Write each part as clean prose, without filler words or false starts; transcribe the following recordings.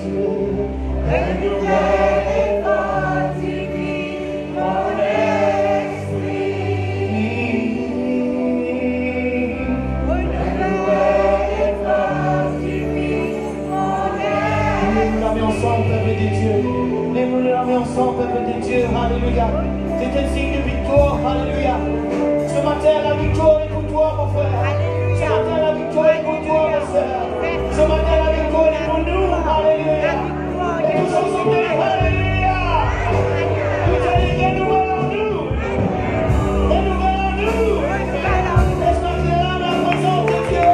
Dieu. Renouvelle et fortifie mon esprit. Renouvelle et fortifie mon esprit. Nous l'avons ensemble, peuple de Dieu. Nous l'avons ensemble, peuple de Dieu. Alléluia. C'est un signe de victoire. Alléluia. Ce matin, la victoire est pour toi, mon frère. Ce matin, la victoire est pour toi, ma soeur. Ce matin, la victoire est pour nous. Alléluia. Et nous sommes sauvés. Alléluia. Nous allons renouveler en nous. Renouveler en nous. Est-ce que tu es là dans la présence de Dieu?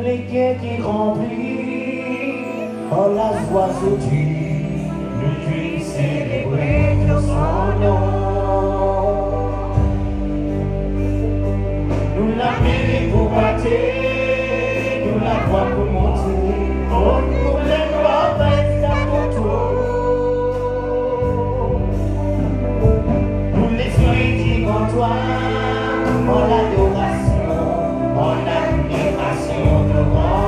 Les quais qui remplissent, oh la joie se tue, nous puissions célébrer ton son nom. Nous la mêlée pour battre, nous la voix pour monter, oh pour les gloires reste à photo. Nous laissons dire en toi, en l'adoration, en l'admiration de grandir.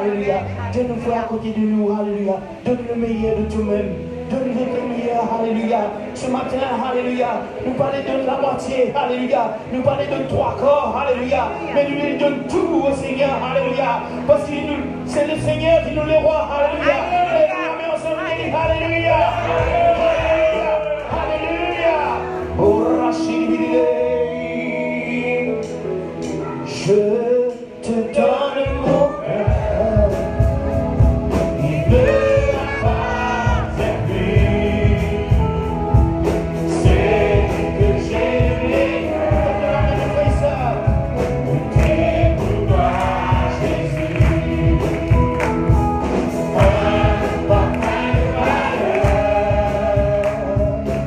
alléluia. Dieu nous fait à côté de nous, alléluia. Donne le meilleur de toi-même. Donne le meilleur, alléluia. Ce matin, alléluia, nous parlons de la moitié, alléluia. Nous parlons de 3 corps, alléluia. Mais nous lui donnons tout au Seigneur, alléluia. Parce que c'est le Seigneur qui nous les rois, alléluia. Alléluia. Alléluia. Alléluia. Oh, Rachid, je te donne mon cœur. Il ne m'appartient plus. C'est que j'ai les cœurs. Et pour toi, Jésus. Un parfum de valeur.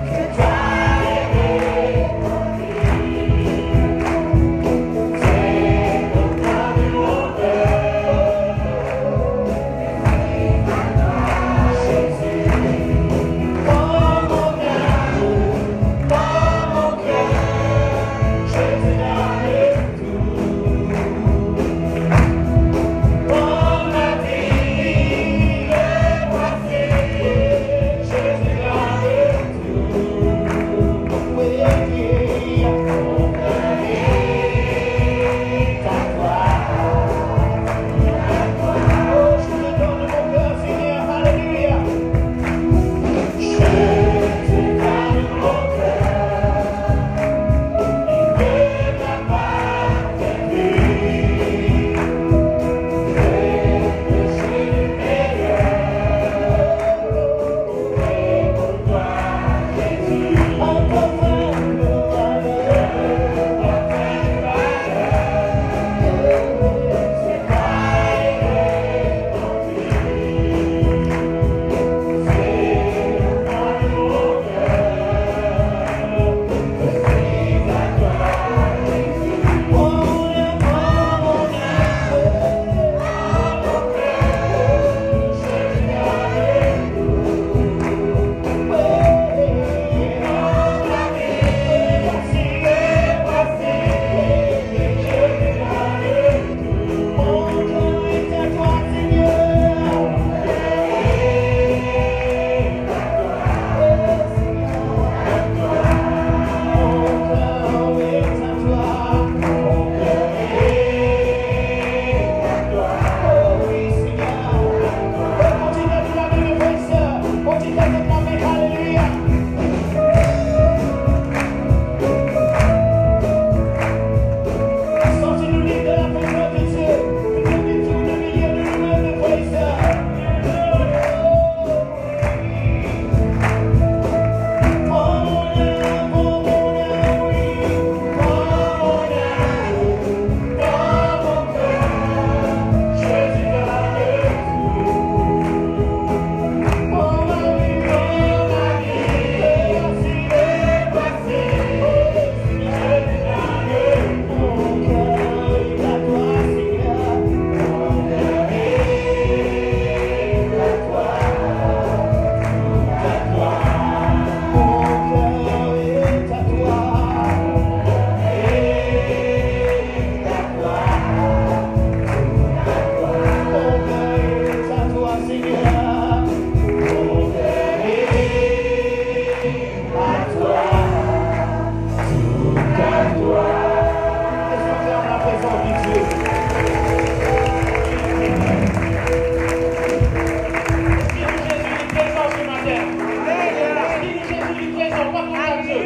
Que toi aimé en vie. C'est comme toi de mon cœur. Jésus. Dans mon amour, dans mon cœur, je te donne tout. Dans ma vie, le passé, je te donne tout. Oui, mon cœur est à toi. Oh, je te donne mon cœur, Seigneur, alléluia. Je te donne mon cœur, il ne m'appartient plus. Que je le meilleur, et pour toi, Jésus. Un parfum de valeur, c'est pareil en vie. Sortez-nous de la présence de Dieu. Mettez tout le milieu de nous-mêmes, frères et sœurs. Oh mon amour, oui. Oh mon amour, dans mon cœur, je te donne tout. Oh ma vie, voici le passé, je te donne tout. Mon cœur est à toi, Seigneur. Mon cœur est à toi, tout à toi. Mon cœur est à toi, est à toi, tout à toi. Mon cœur est à toi, Seigneur. Mon cœur est à toi, tout à toi. Laisse-moi faire la présence de Dieu. Dis-nous Jésus est présent ce matin. Dis-nous Jésus est présent, pas ton Dieu.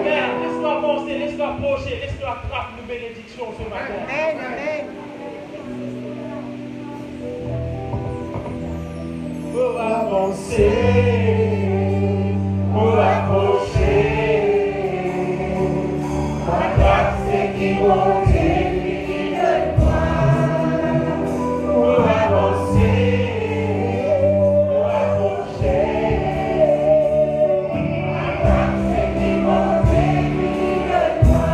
Père, laisse-toi avancer, laisse-toi approcher, laisse-toi attraper nos bénédictions ce matin. Pour avancer, pour approcher, à droite c'est qui monte et qui de toi. Pour avancer, pour approcher, à droite c'est qui monte et qui de toi.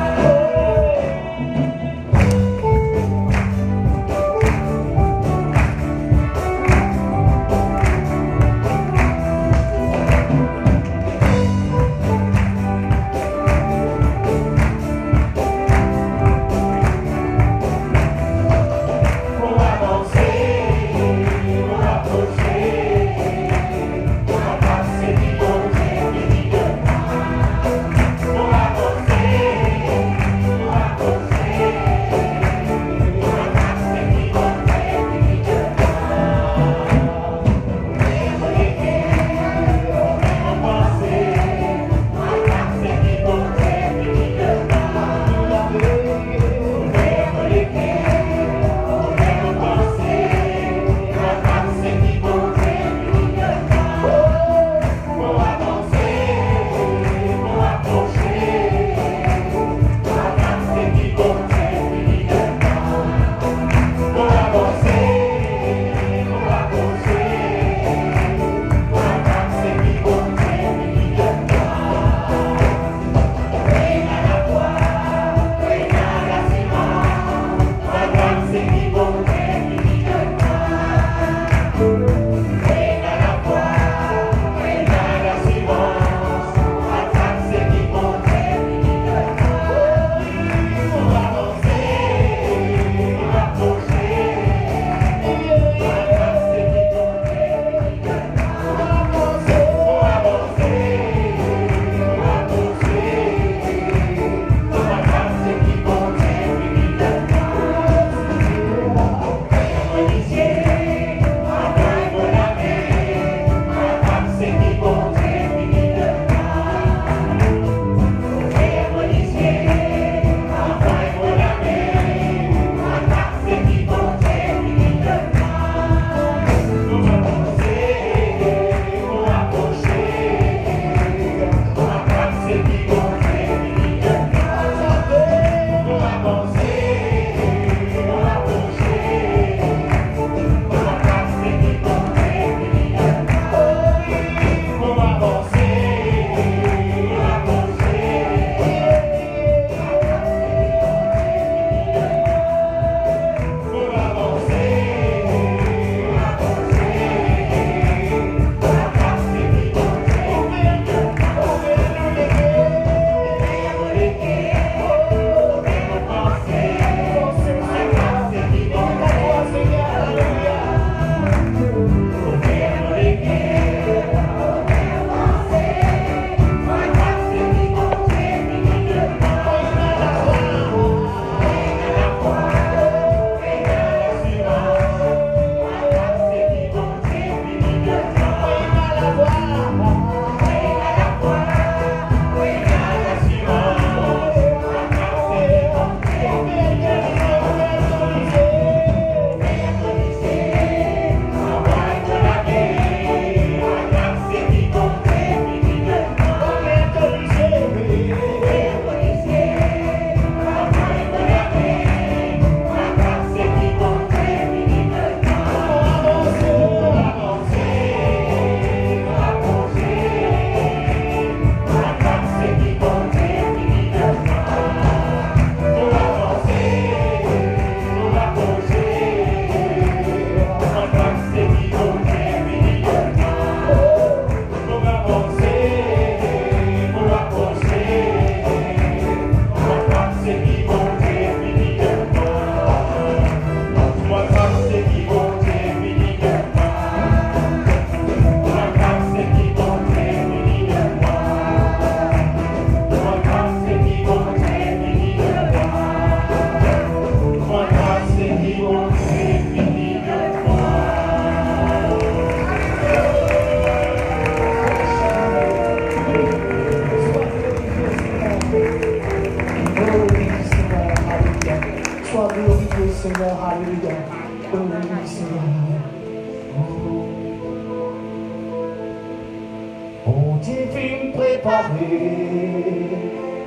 J'ai pu me préparer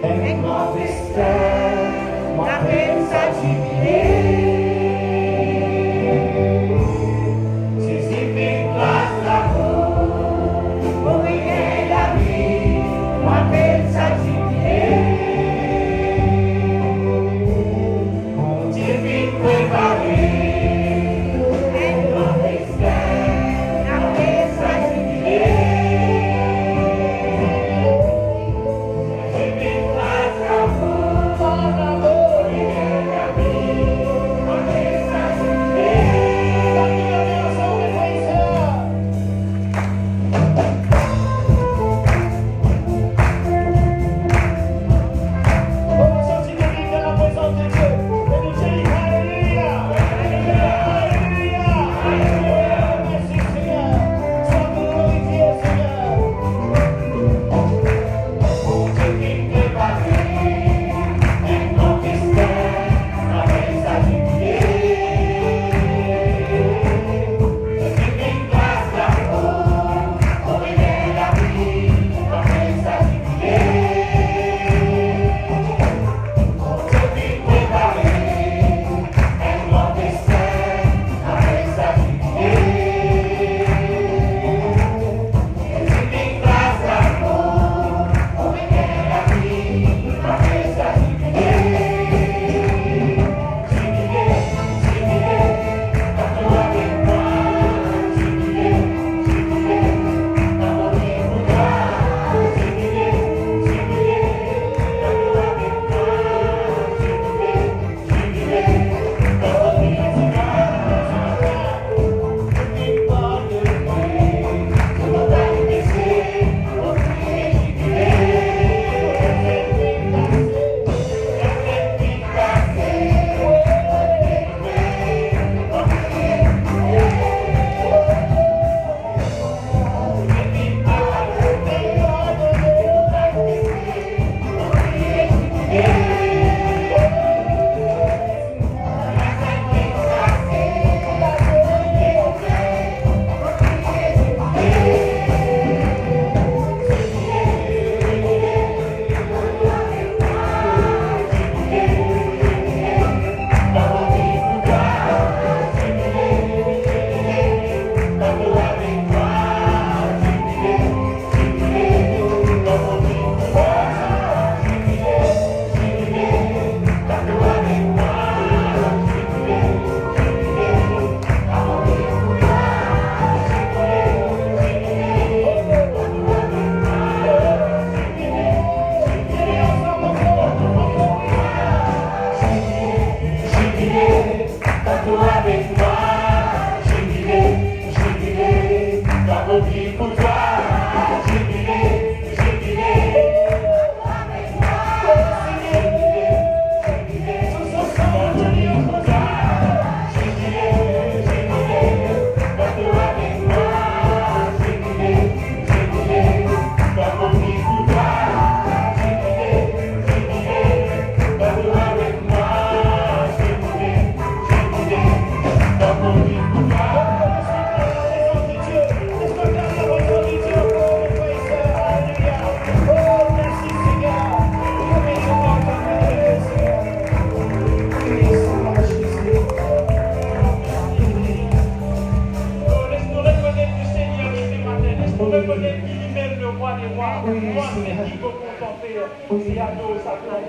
un grand festin, m'appelle ça jubilé. Jésus fait grâce d'amour, pour rien la vie, m'appelle ça jubilé. Mon Dieu fait préparer un grand festin, m'appelle ça jubilé.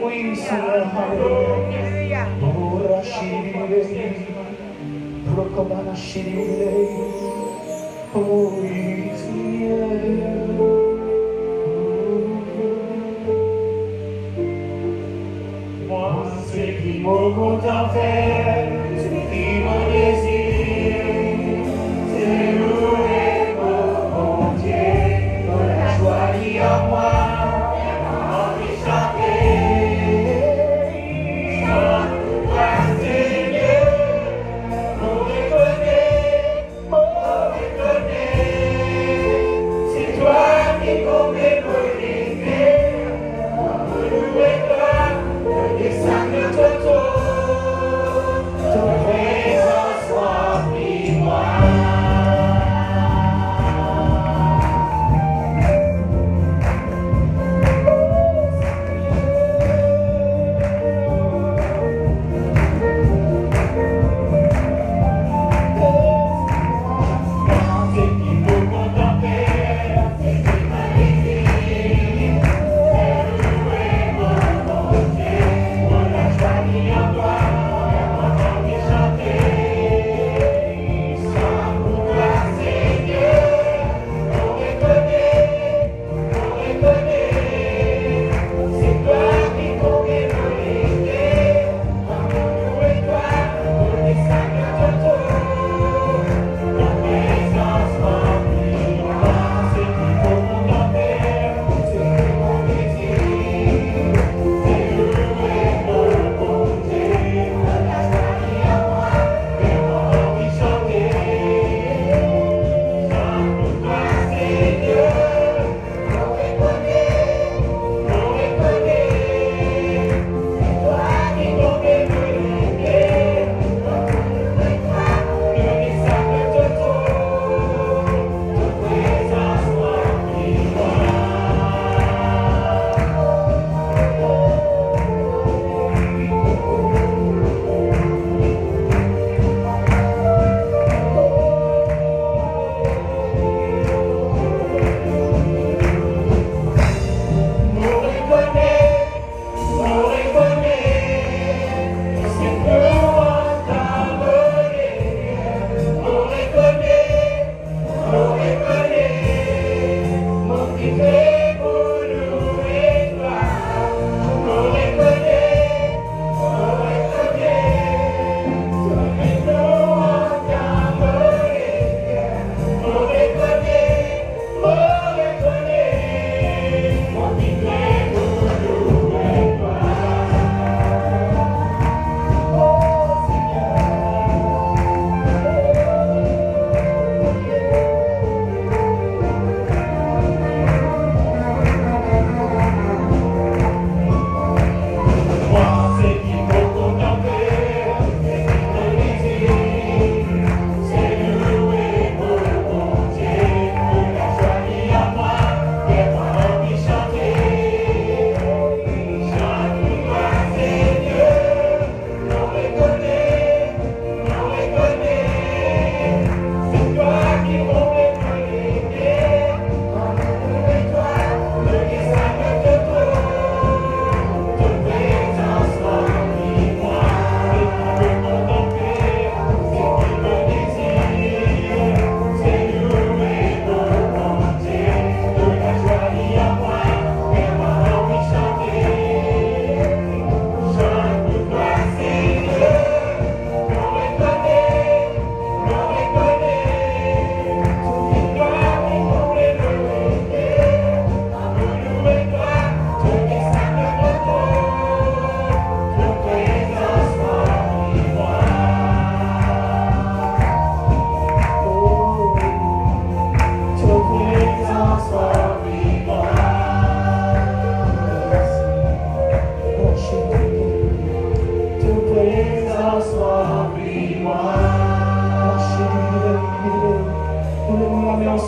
Oui, Seigneur, Alléluia. Ora shirire, proclamana shirire, oui, Seigneur. Moi, c'est qui mon contentait, c'est qui mon désir, c'est louer mon Dieu, pour la joie qui en moi.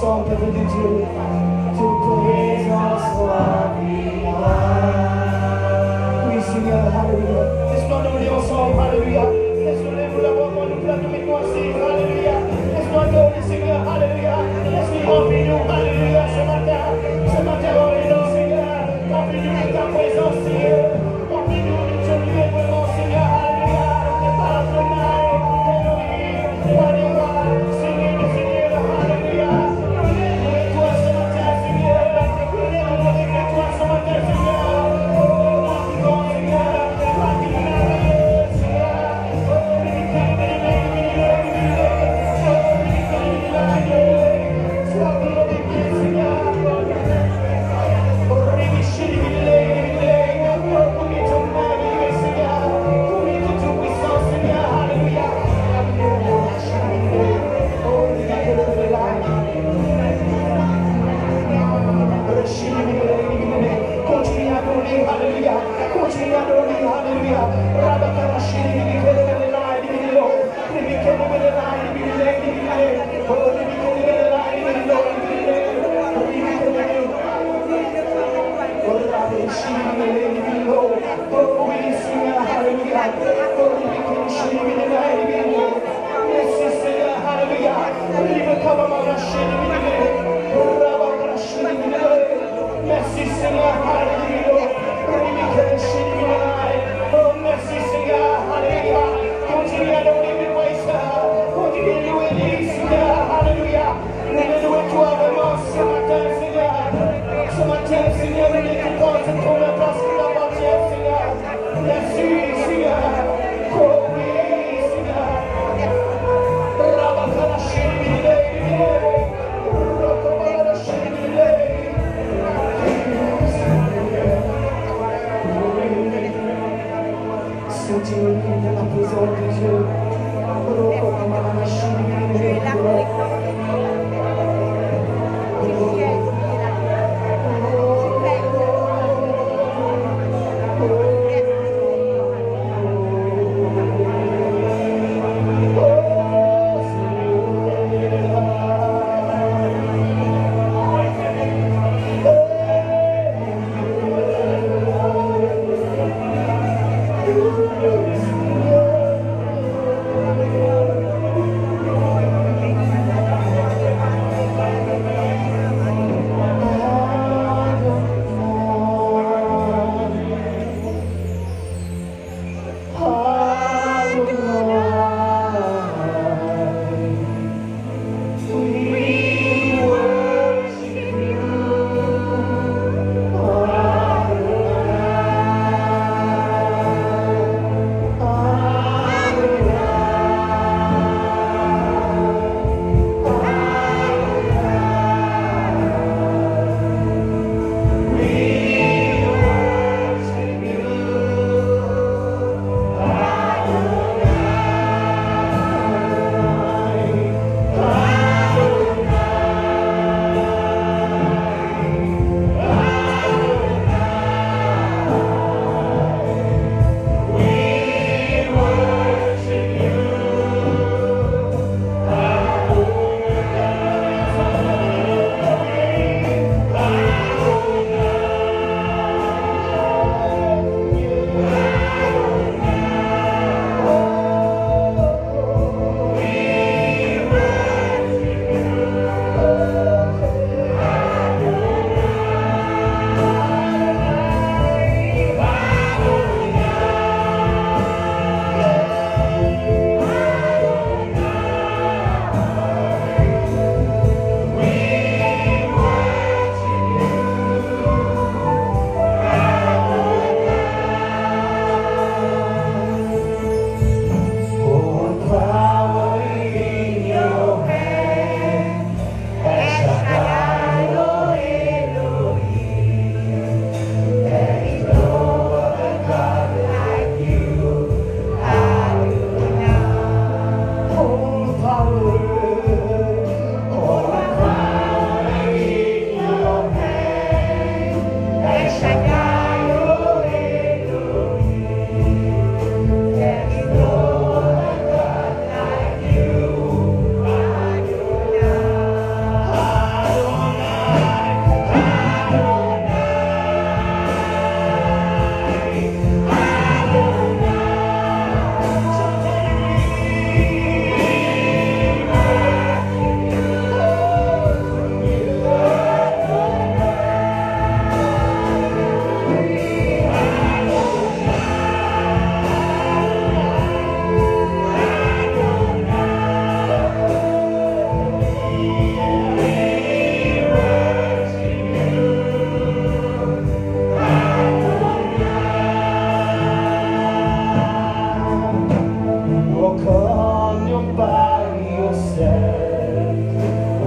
ensemble, peuple de Dieu. Toute présence remplis-moi. Oui, Seigneur, alléluia. Laisse-nous adorer ensemble, alléluia. Laisse-nous lever la voix quand nous plaît, mettons assis, alléluia. Laisse-nous adorer, Seigneur, alléluia. Laisse-nous remplir nous, alléluia, ce matin. Ce matin, remplis-nous, Seigneur. Remplis-nous de ta présence, Seigneur. Remplis-nous de ton lieu, vraiment, Seigneur, alléluia. Et par la promenade, Elohim, roi des rois, Seigneur des seigneurs, alléluia. Nous lèvons avec toi ce matin, Seigneur. Nous lèvons avec toi ce matin, Seigneur. Oh, grand Seigneur, toi qui nous l'as merveilleux, Seigneur. Oh, béni, sois glorifié.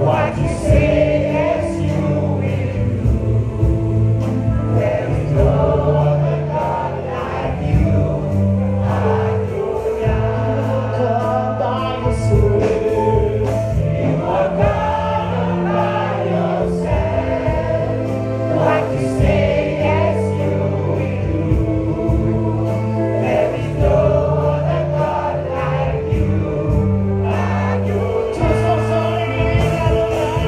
What you say, yes, you will do. There is no other God like you. Hallelujah. God by yourself. You are God all by yourself. What you say, yes, you will do. There is no other God like you. Tous ensemble, l'église, Alléluia.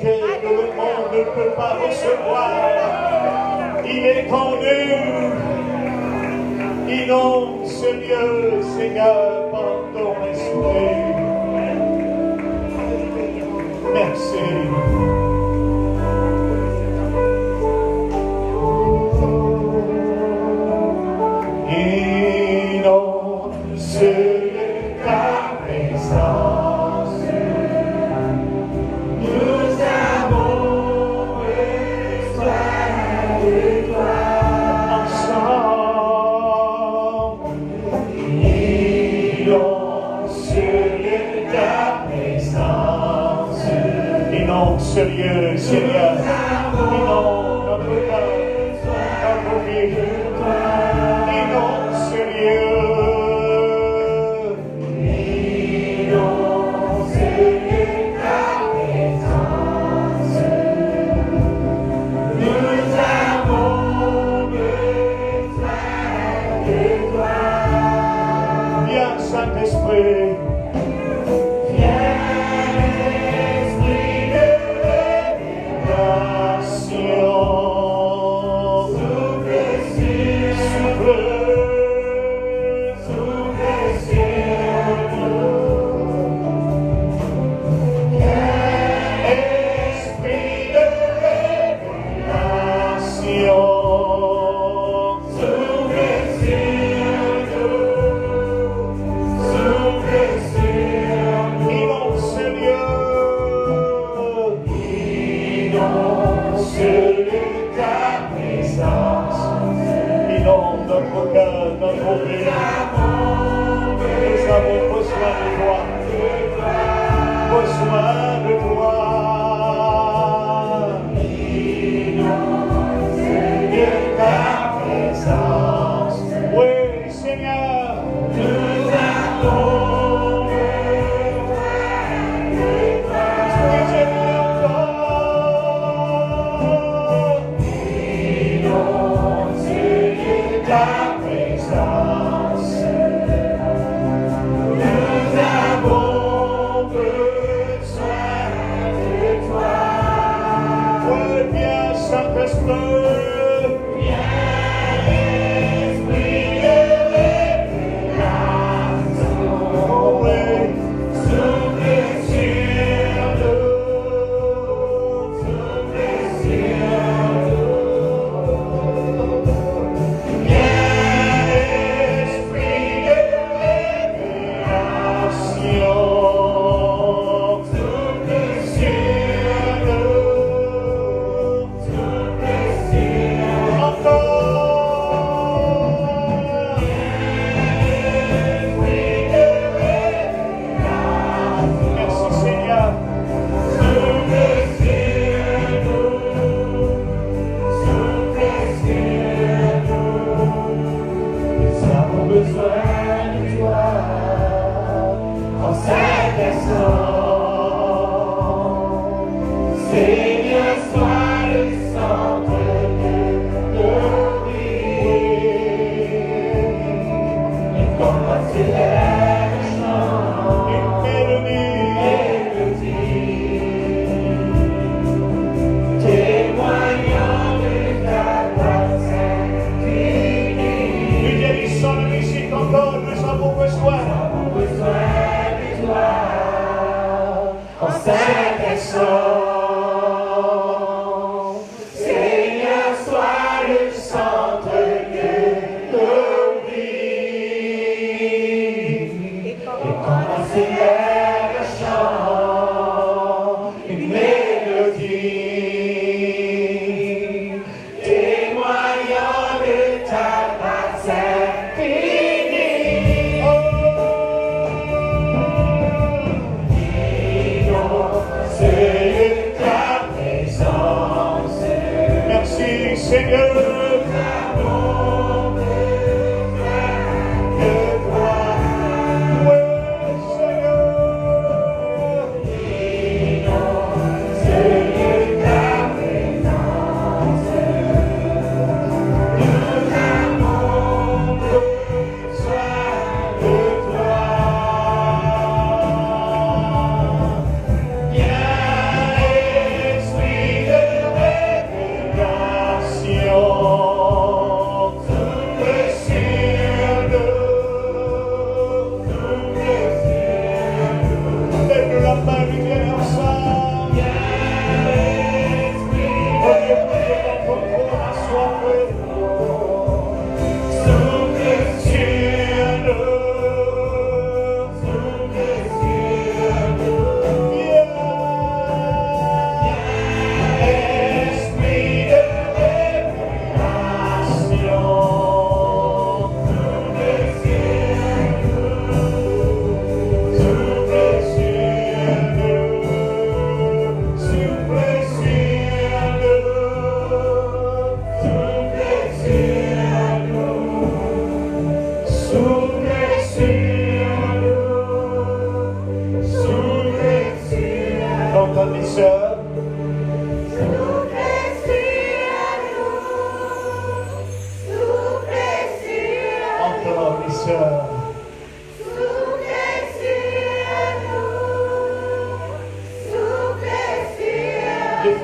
vérité que le monde ne peut pas recevoir. Il est en nous. Inonde ce lieu, Seigneur, par ton esprit. Merci. Inonde ce lieu, ta présence. Nous avons besoin de toi. Ensemble, inonde ce lieu, ta présence. Inonde ce lieu, Seigneur. Inonde notre cœur, notre vie. Inonde ce lieu. Inonde ce lieu, ta présence. Nous avons besoin de toi. Viens, Saint-Esprit.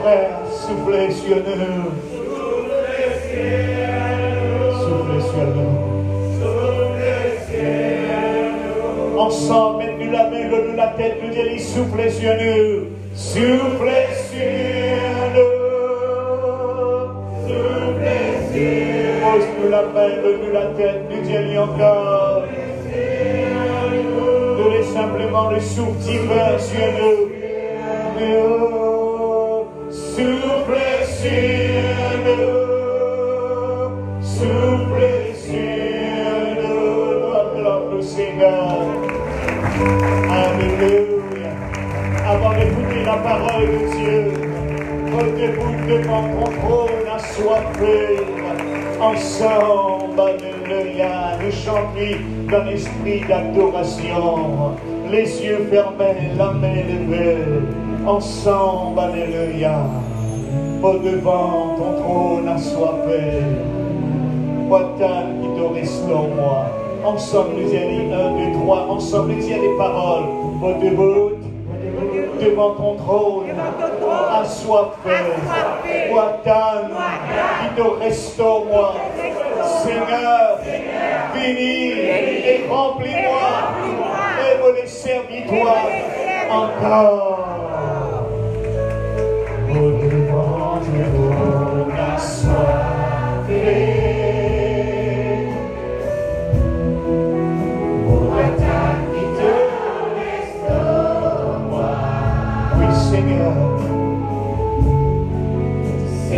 frères, soufflez sur nous. Soufflez sur nous. Ensemble, mettez-nous la main, nous la tête, nous disons, soufflez sur nous. Soufflez sur nous. Soufflez sur nous. Pose-nous la main, donne-nous la tête, nous disons encore. Donnez simplement le souffle divin sur nous. Soufflez sur nous. Soufflez sur nous. Acclame-nous, Seigneur. Alléluia. Avant d'écouter la parole de Dieu, debout devant ton trône assoiffé. Ensemble, alléluia. Nous chantons d'un esprit d'adoration. Les yeux fermés, la main levée. Ensemble, alléluia. Devant ton trône assoiffé. Watan qui te restaure moi. Ensemble, nous y allons, 1, 2, 3. Ensemble, nous y allons les paroles. Debout devant ton trône, assoiffé. Watan qui te restaure moi. Seigneur, viens et remplis-moi. Et me les servir-toi encore. Devant ton trône assoiffé. Seigneur,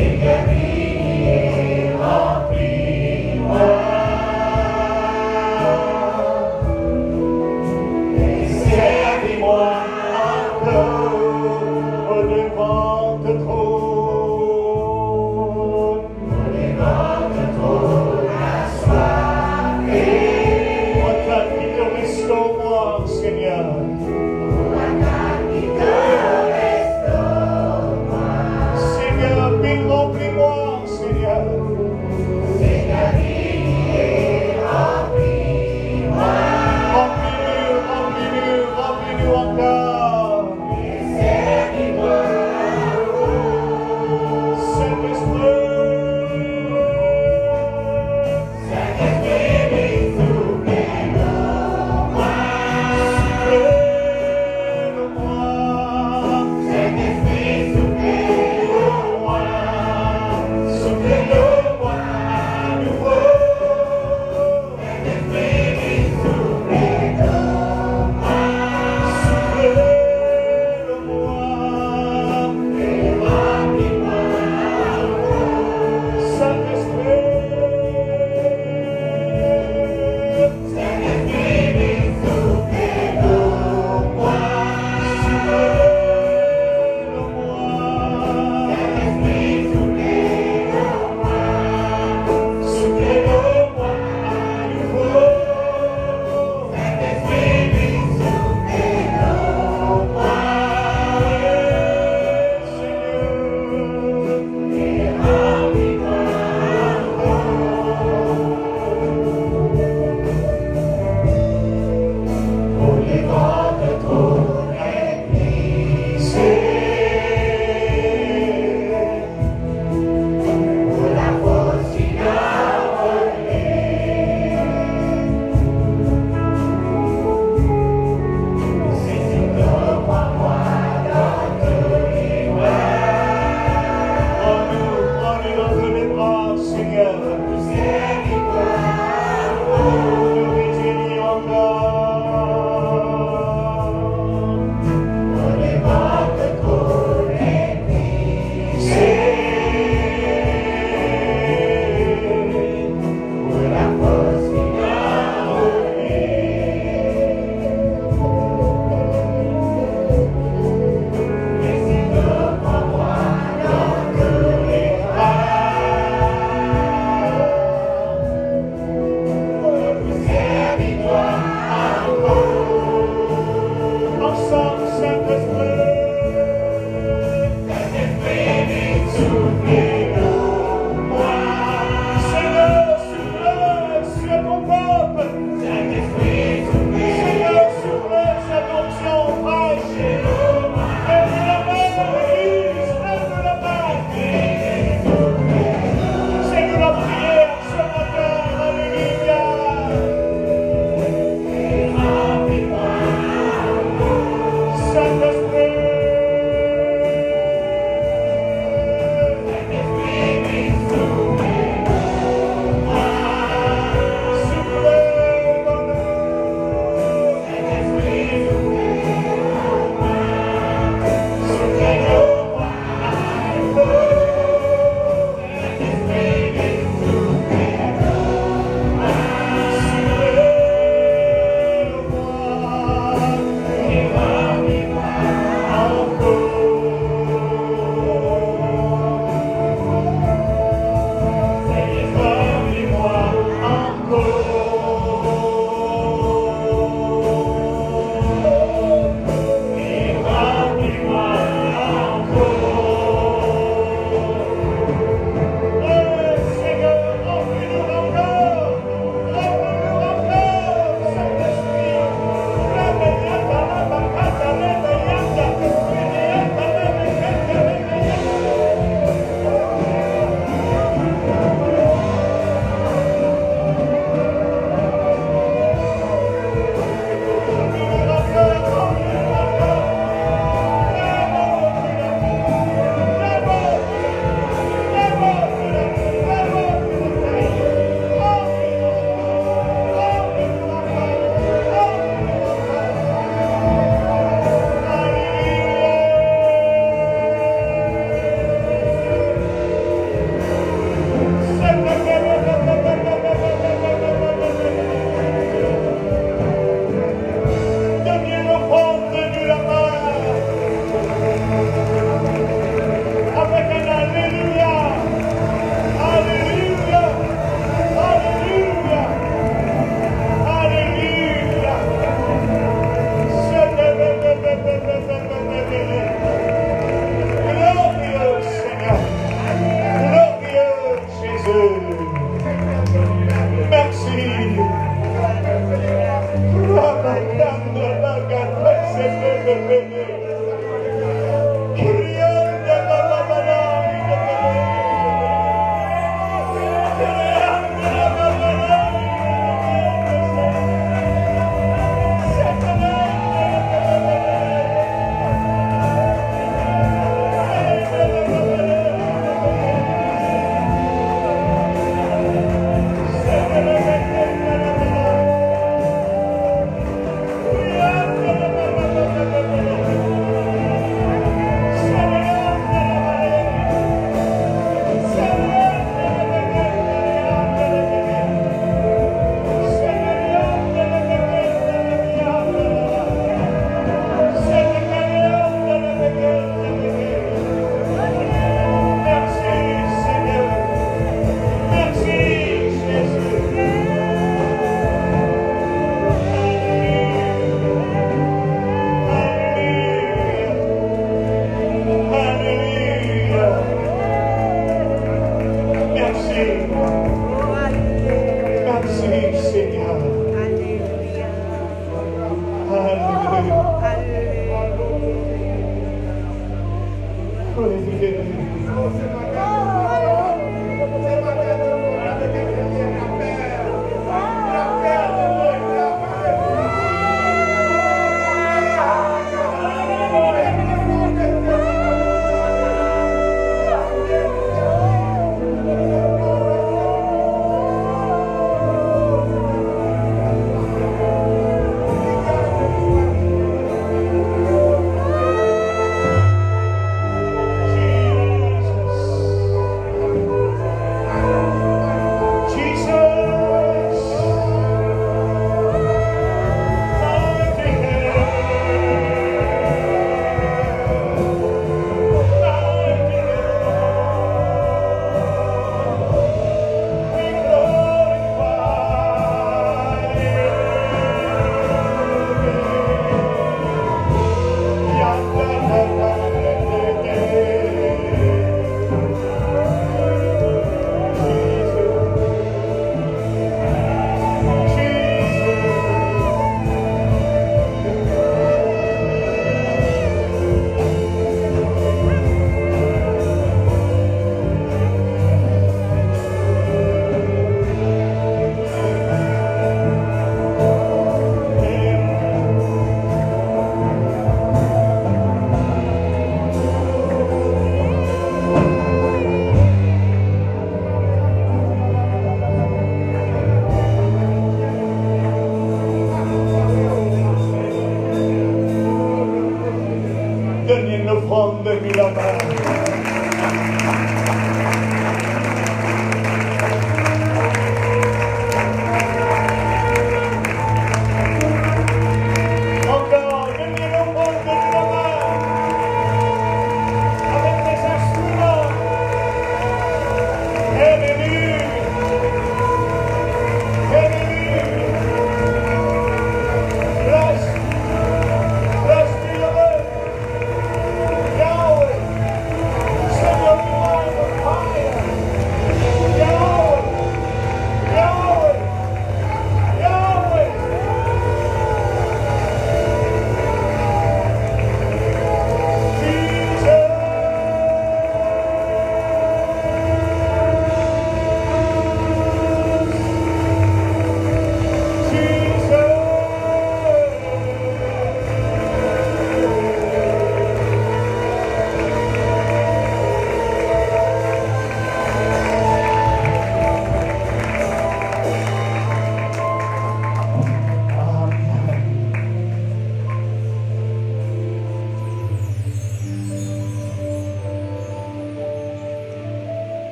viens et remplis-moi. Et servis-moi encore.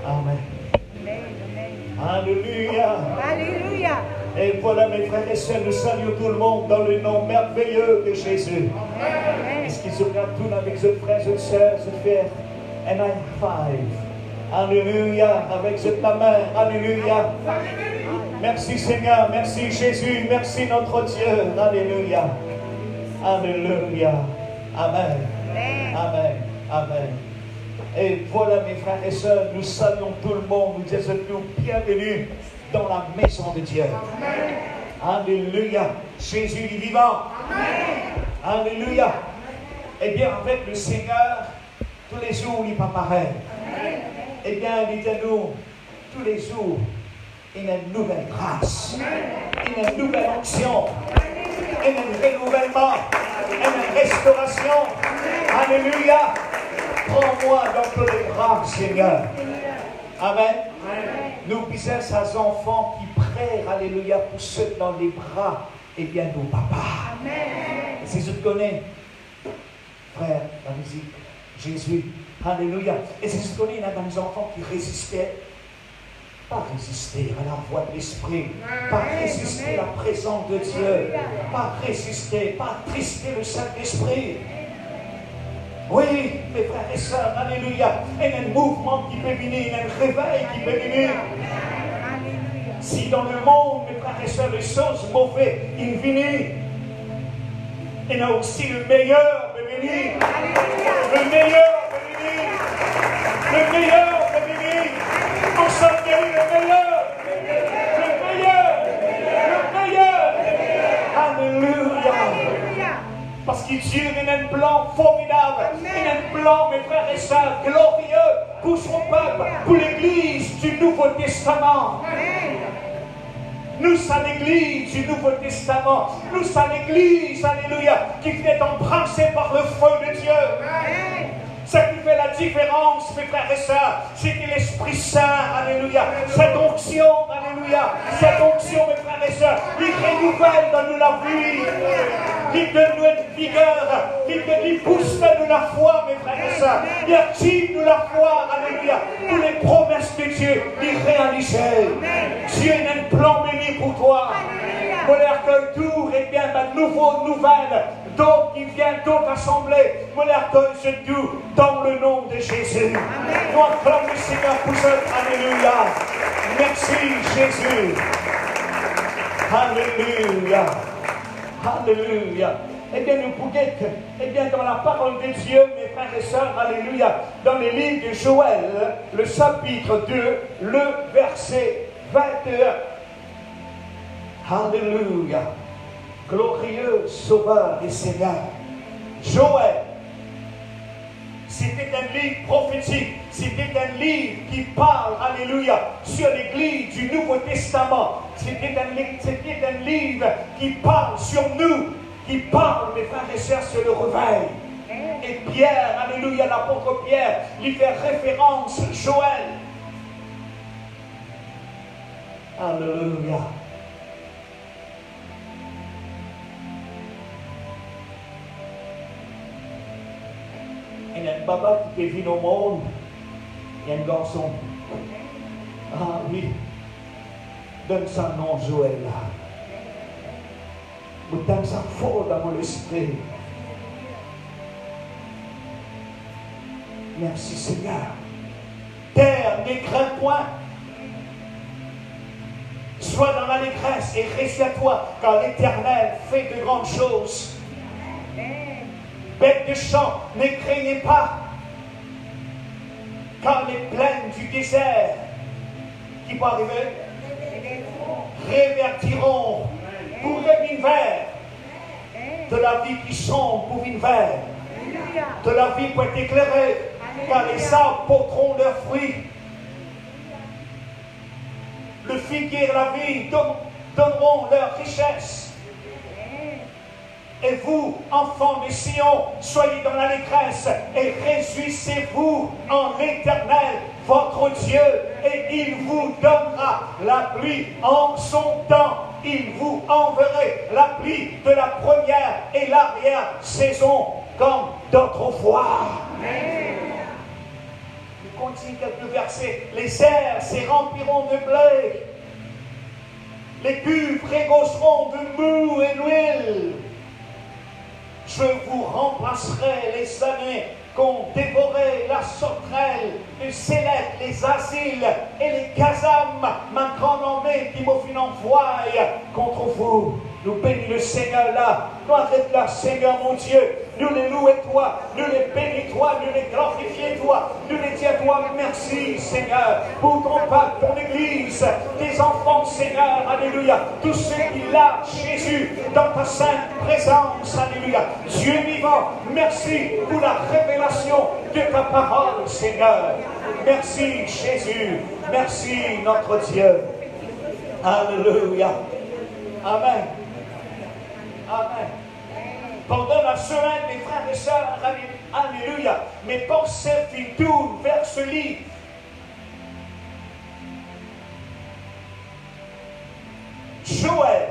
Amen. Alléluia. Alléluia. Et voilà, mes frères et sœurs, nous saluons tout le monde dans le nom merveilleux de Jésus. Est-ce qu'ils se retournent avec ce frère, cette sœur, se faire un high five? Alléluia. Avec cette main. Alléluia. Merci Seigneur. Merci Jésus. Merci notre Dieu. Alléluia. Alléluia. Amen. Amen. Amen. Et voilà, mes frères et sœurs, nous saluons tout le monde. Nous disons bienvenue dans la maison de Dieu. Amen. Alléluia. Jésus est vivant. Amen. Alléluia. Eh bien, avec le Seigneur, tous les jours, il n'est pas pareil. Amen. Eh bien, dites-nous, tous les jours, il y a une nouvelle grâce. Amen. Il y a une nouvelle onction. Il y a un renouvellement. Il y a une restauration. Amen. Alléluia. Prends-moi dans tous les bras, Seigneur. Amen. Amen. Nous puissions ces enfants qui prient, alléluia, pour ceux dans les bras, et bien nos papas. Amen. Et si je te connais, frère, la musique, Jésus, alléluia. Et si je te connais, il y a des enfants qui résistaient, pas résister à la voix de l'Esprit, pas résister à la présence de Dieu, pas résister, pas attrister le Saint-Esprit. Oui, mes frères et sœurs, alléluia. Il y a un mouvement qui peut venir, il y a un réveil qui peut venir. Si dans le monde, mes frères et sœurs, les choses mauvaises, il venait, il y a aussi le meilleur de venir. Le meilleur de venir. Le meilleur de venir. Nous sommes guéris, le meilleur. Le meilleur. Le meilleur. Alléluia. Parce que Dieu a un plan formidable. Il a un plan, mes frères et sœurs, glorieux pour son peuple, pour l'Église du Nouveau Testament. Nous sommes l'Église du Nouveau Testament. Nous sommes l'Église, alléluia, qui est embrassée par le feu de Dieu. Ce qui fait la différence, mes frères et sœurs, c'est que l'Esprit Saint, alléluia, cette onction, alléluia, cette onction, mes frères et sœurs, il renouvelle dans nous la vie, il donne nous une vigueur, il pousse dans nous la foi, mes frères et sœurs, il active nous la foi, alléluia, pour les promesses de Dieu, il réalise. Dieu a un plan béni pour toi. Mon accueil tour et bien ma nouvelle. D'autres qui viennent, d'autres assemblées. Mon accueil se tout dans le nom de Jésus. Nous acclamons le Seigneur pour ça. Alléluia. Merci Jésus. Alléluia. Alléluia. Eh bien, nous pouvons être, eh bien, dans la parole de Dieu, mes frères et sœurs, alléluia, dans les livres de Joël, le chapitre 2, le verset 21. Alléluia. Glorieux Sauveur et Seigneur. Joël, c'était un livre prophétique. C'était un livre qui parle, alléluia, sur l'Église du Nouveau Testament. C'était un livre qui parle sur nous, qui parle, mes frères et sœurs, sur le réveil. Et Pierre, alléluia, l'apôtre Pierre, lui fait référence, Joël. Alléluia. Il y a une baba qui est venue au monde. Il y a un garçon. Ah oui. Donne son nom, Joël. Vous donne ça fort dans mon esprit. Merci Seigneur. Terre, ne crains point. Sois dans l'allégresse et réjouis-toi, car l'Éternel fait de grandes choses. Bêtes de champ, ne craignez pas, car les plaines du désert, qui vont arriver, révertiront pour le vin vert, de la vie qui sombre pour vin vert, de la vie pour être éclairée, car les arbres porteront leurs fruits. Le figuier et la vigne donneront leur richesse. Et vous, enfants de Sion, soyez dans l'allégresse et réjouissez-vous en l'Éternel, votre Dieu, et il vous donnera la pluie en son temps. Il vous enverra la pluie de la première et l'arrière-saison comme d'autrefois. Je continue quelques versets. Les airs se rempliront de blé. Les cuves régosseront de mou et d'huile. Je vous remplacerai les années qu'ont dévoré la sauterelle, les célèbres, les asiles et les casames, ma grande armée qui m'ont fait envoie contre vous. Nous bénissons le Seigneur là. Gloire à toi, Seigneur mon Dieu. Nous les louons toi, nous les bénissons toi, nous les glorifions toi, nous les disons toi merci Seigneur pour ton peuple, ton Église, tes enfants Seigneur, alléluia, tous ceux qui lâchent Jésus dans ta sainte présence, alléluia. Dieu vivant, merci pour la révélation de ta parole Seigneur. Merci Jésus, merci notre Dieu. Alléluia. Amen. Amen. Pendant la semaine, mes frères et sœurs, alléluia, mes pensées tournent vers ce livre. Joël,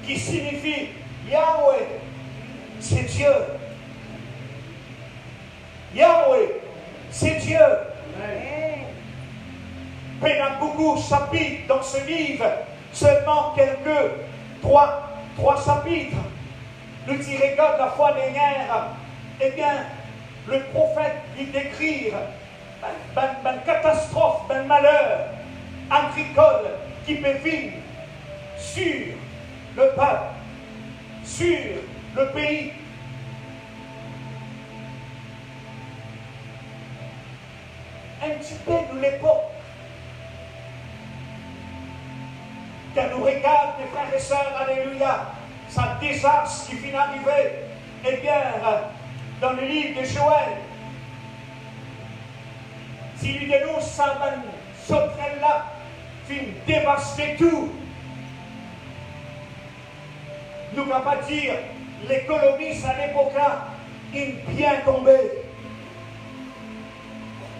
qui signifie Yahweh, c'est Dieu. Yahweh, c'est Dieu. Mais il y a beaucoup de chapitres dans ce livre, seulement trois chapitres. Nous dirons que la fois dernière, eh bien, le prophète il décrit une catastrophe, un malheur agricole qui peut vivre sur le peuple, sur le pays. Un petit peu de l'époque. Quand nous regarde, mes frères et sœurs, alléluia, ça désastre qui vient d'arriver, eh bien, dans le livre de Joël, si lui de nous, ça va sauter là, fin dévaster tout. Nous ne pouvons pas dire, l'économie, à l'époque-là, il bien tombé.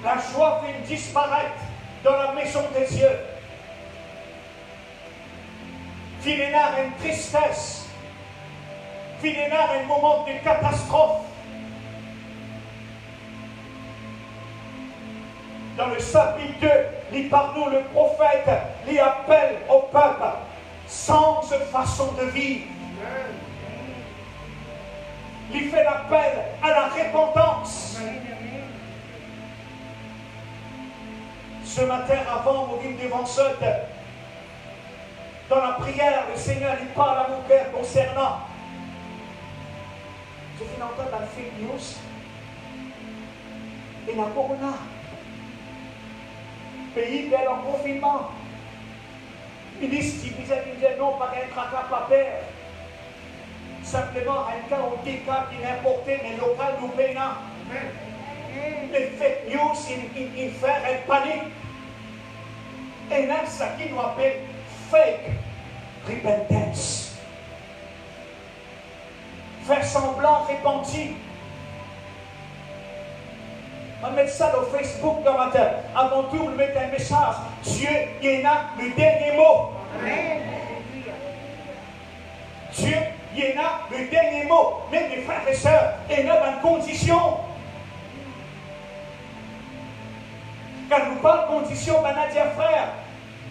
La joie vient disparaître dans la maison des cieux. Finalement, une tristesse. Finalement, un moment de catastrophe. Dans le chapitre 2, il parle, le prophète, il appelle au peuple sans façon de vivre. Il fait l'appel à la repentance. Ce matin, avant de venir devant ce, dans la prière, le Seigneur il parle à mon cœur concernant. Je finis entendre dans le fake news et la corona. Pays bel en confinement. Ministre qui disait non, pas un tracas pas père. Simplement un cas ou des cas qui n'est importé, mais local nous payons. Les fake news, ils font une panique. Et là, ça qui nous appelle fake repentance. Faire semblant repentir. On va mettre ça dans Facebook dans matin. Avant tout, on met un message. Dieu, il a le dernier mot. Amen. Dieu, il a le dernier mot. Même les frères et sœurs, il a une condition. Quand nous parlons de condition, on a dit frère,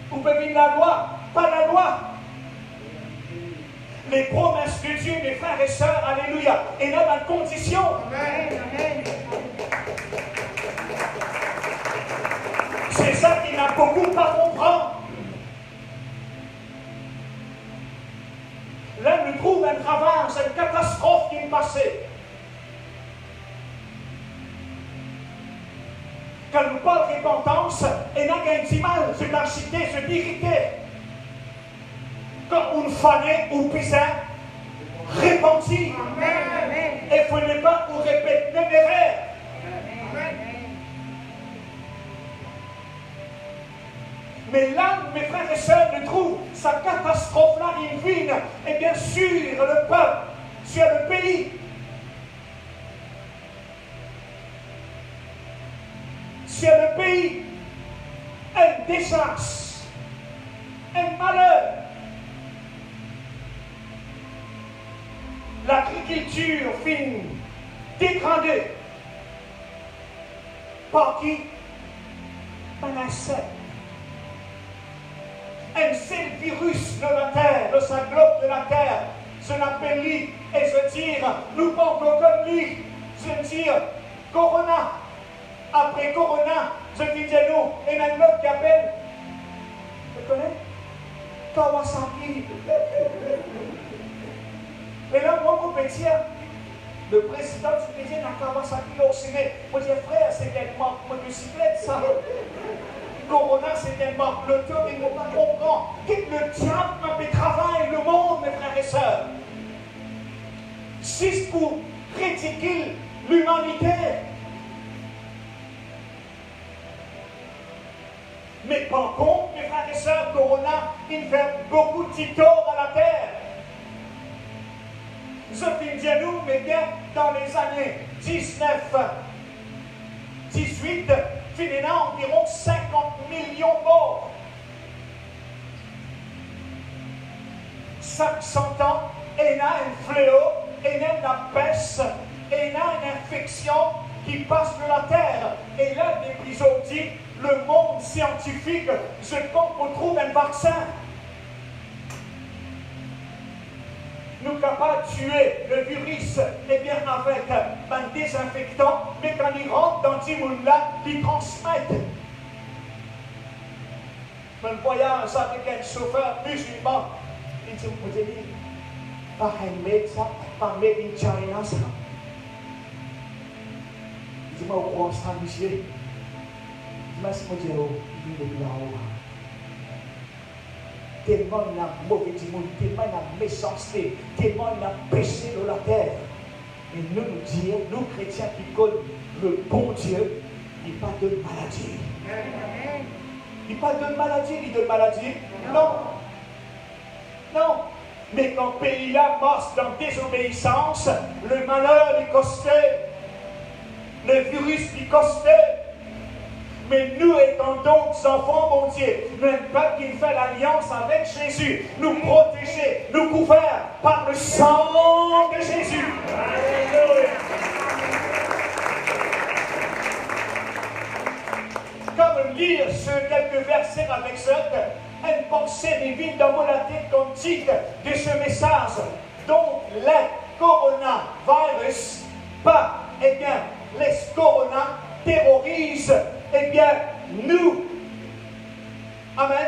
vous pouvez vivre la loi, pas la loi. Les promesses de Dieu, mes frères et sœurs, alléluia, il a une condition. Amen. C'est ça qu'il n'a beaucoup pas comprendre. Là, nous trouve un travail, c'est une catastrophe qui est passée. Quand nous parlons de repentance, il y a un mal, c'est l'architecte, c'est l'irrité. Quand on fanait ou pisait, repentir. Il ne faut pas vous répéter même erreur. Mais là, mes frères et sœurs, nous trouvent sa catastrophe-là divine, et bien sûr le peuple, sur le pays. Sur le pays, un désastre, un malheur. L'agriculture finit dégradée. Par qui? Par la sève. Un seul virus de la terre, de sa globe de la terre, je l'appelle lui, et je dis, nous portons comme lui, je dis, Corona. Après Corona, je dis nous, et un autre qui appelle, tu connais? Kawasaki. Et là, moi, mon petit, le président du pays à Kawasaki au Sénat, moi, je dis, frère, c'est une marque motocyclette, ça. Corona, c'est une marque l'auteur, il ne faut pas comprendre. Que le diable fait travailler le monde, mes frères et sœurs. C'est pour critiquer l'humanité. Mais par contre, mes frères et sœurs, Corona, il fait beaucoup de tort à la terre. Je dis à nous, mais bien dans les années 19, 18, finalement environ 50 millions de morts. Chaque 100 ans, il y a un fléau, il y a la peste, il y a une infection qui passe de la terre. Et là, l'épisode dit, le monde scientifique, je pense qu'on trouve un vaccin. Nous sommes capables de tuer le virus, eh bien avec un désinfectant, mais quand il rentre dans ce monde-là, il transmet. un voyage avec un chauffeur musulman. Il dit, vous avez dit, pas handmade ça, pas made in China ça. Il dit, moi, au courant ça, monsieur. Il dit, moi, c'est mon Dieu, il dit, il est là-haut. Tellement il y a mauvais monde, tellement il y a méchanceté, tellement il y a péché dans la terre. Et nous disons, nous chrétiens qui connaissons le bon Dieu, il n'y a pas de maladie. Il n'y a pas de maladie, ni de maladie. Non. Non. Mais quand le pays-là marche dans désobéissance, le malheur est costé, le virus est costé. Mais nous étant donc enfants, mon Dieu, nous n'avons pas qui fait l'alliance avec Jésus, nous protéger, nous couverts par le sang de Jésus. Alléluia. Comme lire sur quelques versets avec cette, une pensée divine dans mon tête quantique de ce message. Donc, le coronavirus, pas, eh bien, les corona terrorisent, eh bien, nous. Amen.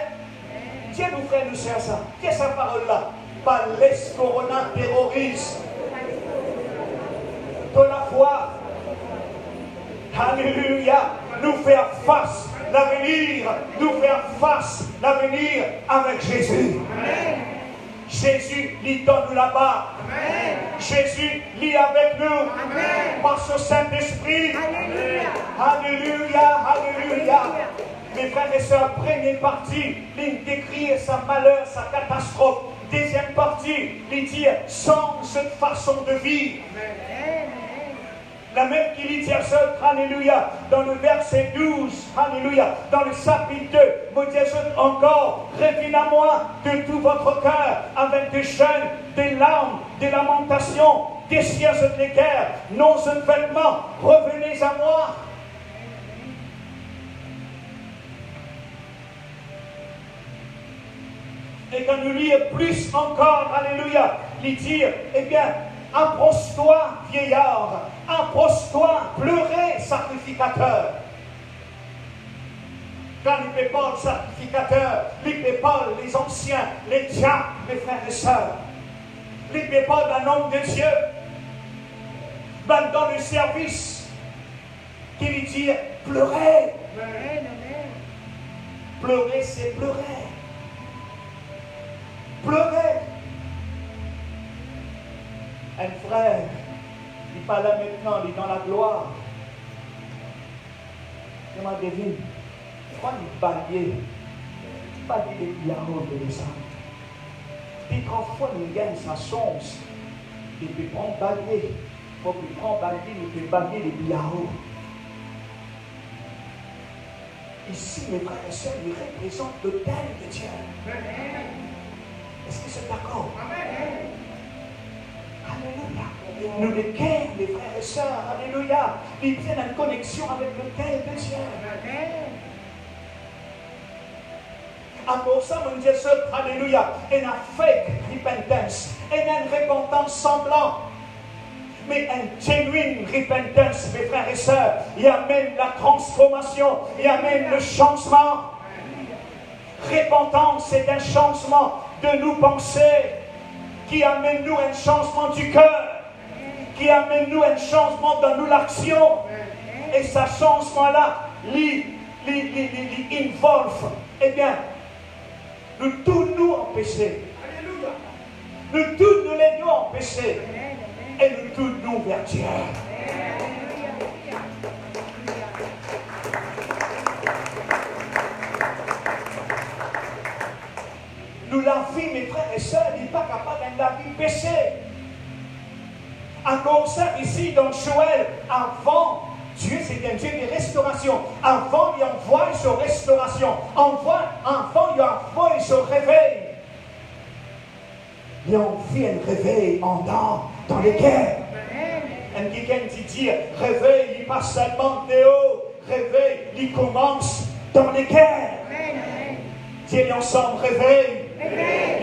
Dieu nous frères, nous sert ça. Qu'est-ce sa parole-là? Pas les corona terrorisent. De la foi. Alléluia. Nous faire face l'avenir. Nous faire face l'avenir avec Jésus. Amen. Jésus lui donne là-bas. Jésus lit avec nous. Amen. Par ce Saint-Esprit. Alléluia. Alléluia. Alléluia. Mes frères et sœurs, première partie, il décrit sa malheur, sa catastrophe. Deuxième partie, il dit sans cette façon de vivre. Amen. La même qu'il dit à ce, alléluia, dans le verset 12, alléluia, dans le chapitre 2, vous dites encore, revenez à moi de tout votre cœur, avec des jeûnes, des larmes, des lamentations, des sièges de l'équerre, non seulement, revenez à moi. Et quand nous lisons plus encore, alléluia, il dit, eh bien, approche-toi, vieillard, approche-toi, pleurez, sacrificateur. Quand il ne pas le sacrificateur, il ne pas les anciens, les diacres, mes frères et sœurs. Il ne pas d'un homme de Dieu. Même dans le service, qu'il dit, pleurez. Pleurer, c'est pleurer. Pleurer. Un frère, il n'est pas là maintenant, il est dans la gloire. Je m'en devine. Quand il balayait, il ne pas dit les diamants de ça. Puis quand il gagne sa chance, il peut prendre balayer. Quand il prend balayer, il peut balayer les biarros. Ici, mes frères et sœurs, il représente l'autel de Dieu. Est-ce que c'est d'accord? Alléluia. Nous les cœurs, mes frères et sœurs, alléluia. Ils prennent une connexion avec le cœur de Dieu. Encore ça, mon Dieu, alléluia. Et une fake repentance. Et une repentance semblante. Mais une genuine repentance, mes frères et sœurs, il amène la transformation, il amène le changement. Repentance, c'est un changement de nos pensées qui amène nous un changement du cœur, qui amène nous un changement dans nos actions. Et ce changement-là, involve, eh bien, nous tous nous en péché. Nous tous nous les nous en péché. Et nous tous nous vers Dieu. Nous, la vie, mes frères et sœurs, n'est pas capable d'être la vie péchée. Encore ça, ici, dans Joël, avant, Dieu, c'est un Dieu de restauration. Avant, il envoie sa restauration. Avant, il envoie son réveil. Il envoie un réveil en dans les guerres. Un quelqu'un qui dit, réveil, il passe seulement de haut. Réveil, il commence dans les guerres. Dieu ensemble, réveil.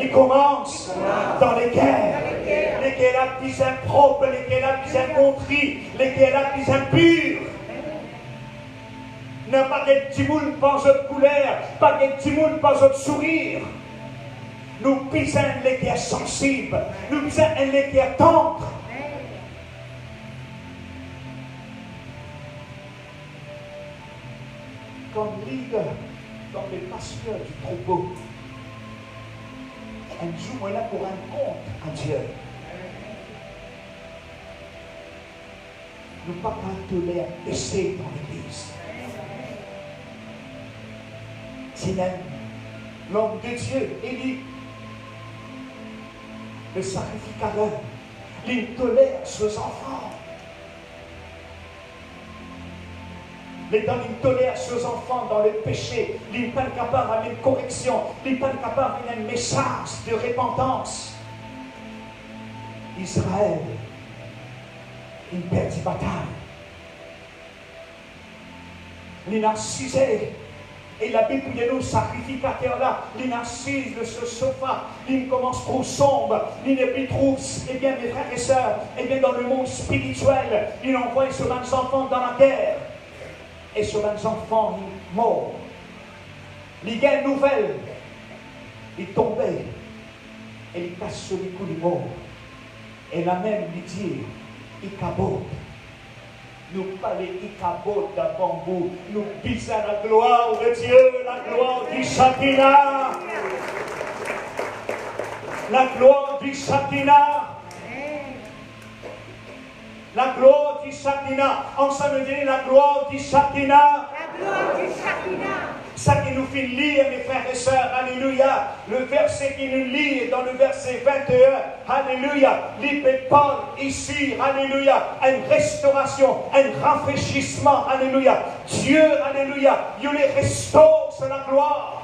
Il commence dans les guerres. Les guerres les plus impropres, les guerres les plus incontris, les guerres les plus impures. n'a pas de petit monde pas de couleur, pas de petit monde pas de sourire. Nous pisons les qui est sensible, nous pisons les qui est tendre. Comme leader, comme le pasteur du troupeau, un jour, on est là pour rendre compte à Dieu. Nous ne pouvons pas tolérer laisser dans l'église. Sinon, l'homme de Dieu, Élie, le sacrificateur, il tolère ses enfants. Les gens ils tolèrent ses enfants dans le péché. Ils ne sont pas capables d'une correction. Ils ne sont pas capables d'un message de repentance. Israël, il perd une bataille. Il narcisé. Et la Bible dit nous, sacrificateurs là, il narcise de ce sofa. Il commence trop sombre. Il ne plus trop, eh bien, mes frères et sœurs, eh bien, dans le monde spirituel, il envoie ses enfants dans la guerre. Et sur les enfants, ils morts. Les gars nouvelles, ils tombaient. Et ils cassent sur les coups de mort. Et la même lui dit, ils cabotent. Nous parlons ils cabotent d'un bambou. Nous pisons la gloire de Dieu, la gloire du Shekinah. La gloire du Shekinah. La gloire du Shekinah. Ensemble, dit la gloire du Shekinah. La gloire du Shekinah. Ça qui nous fait lire, mes frères et sœurs, alléluia. Le verset qui nous lit dans le verset 21, alléluia. Il parle ici, alléluia, une restauration, un rafraîchissement, alléluia. Dieu, alléluia, il les restaure sur la gloire.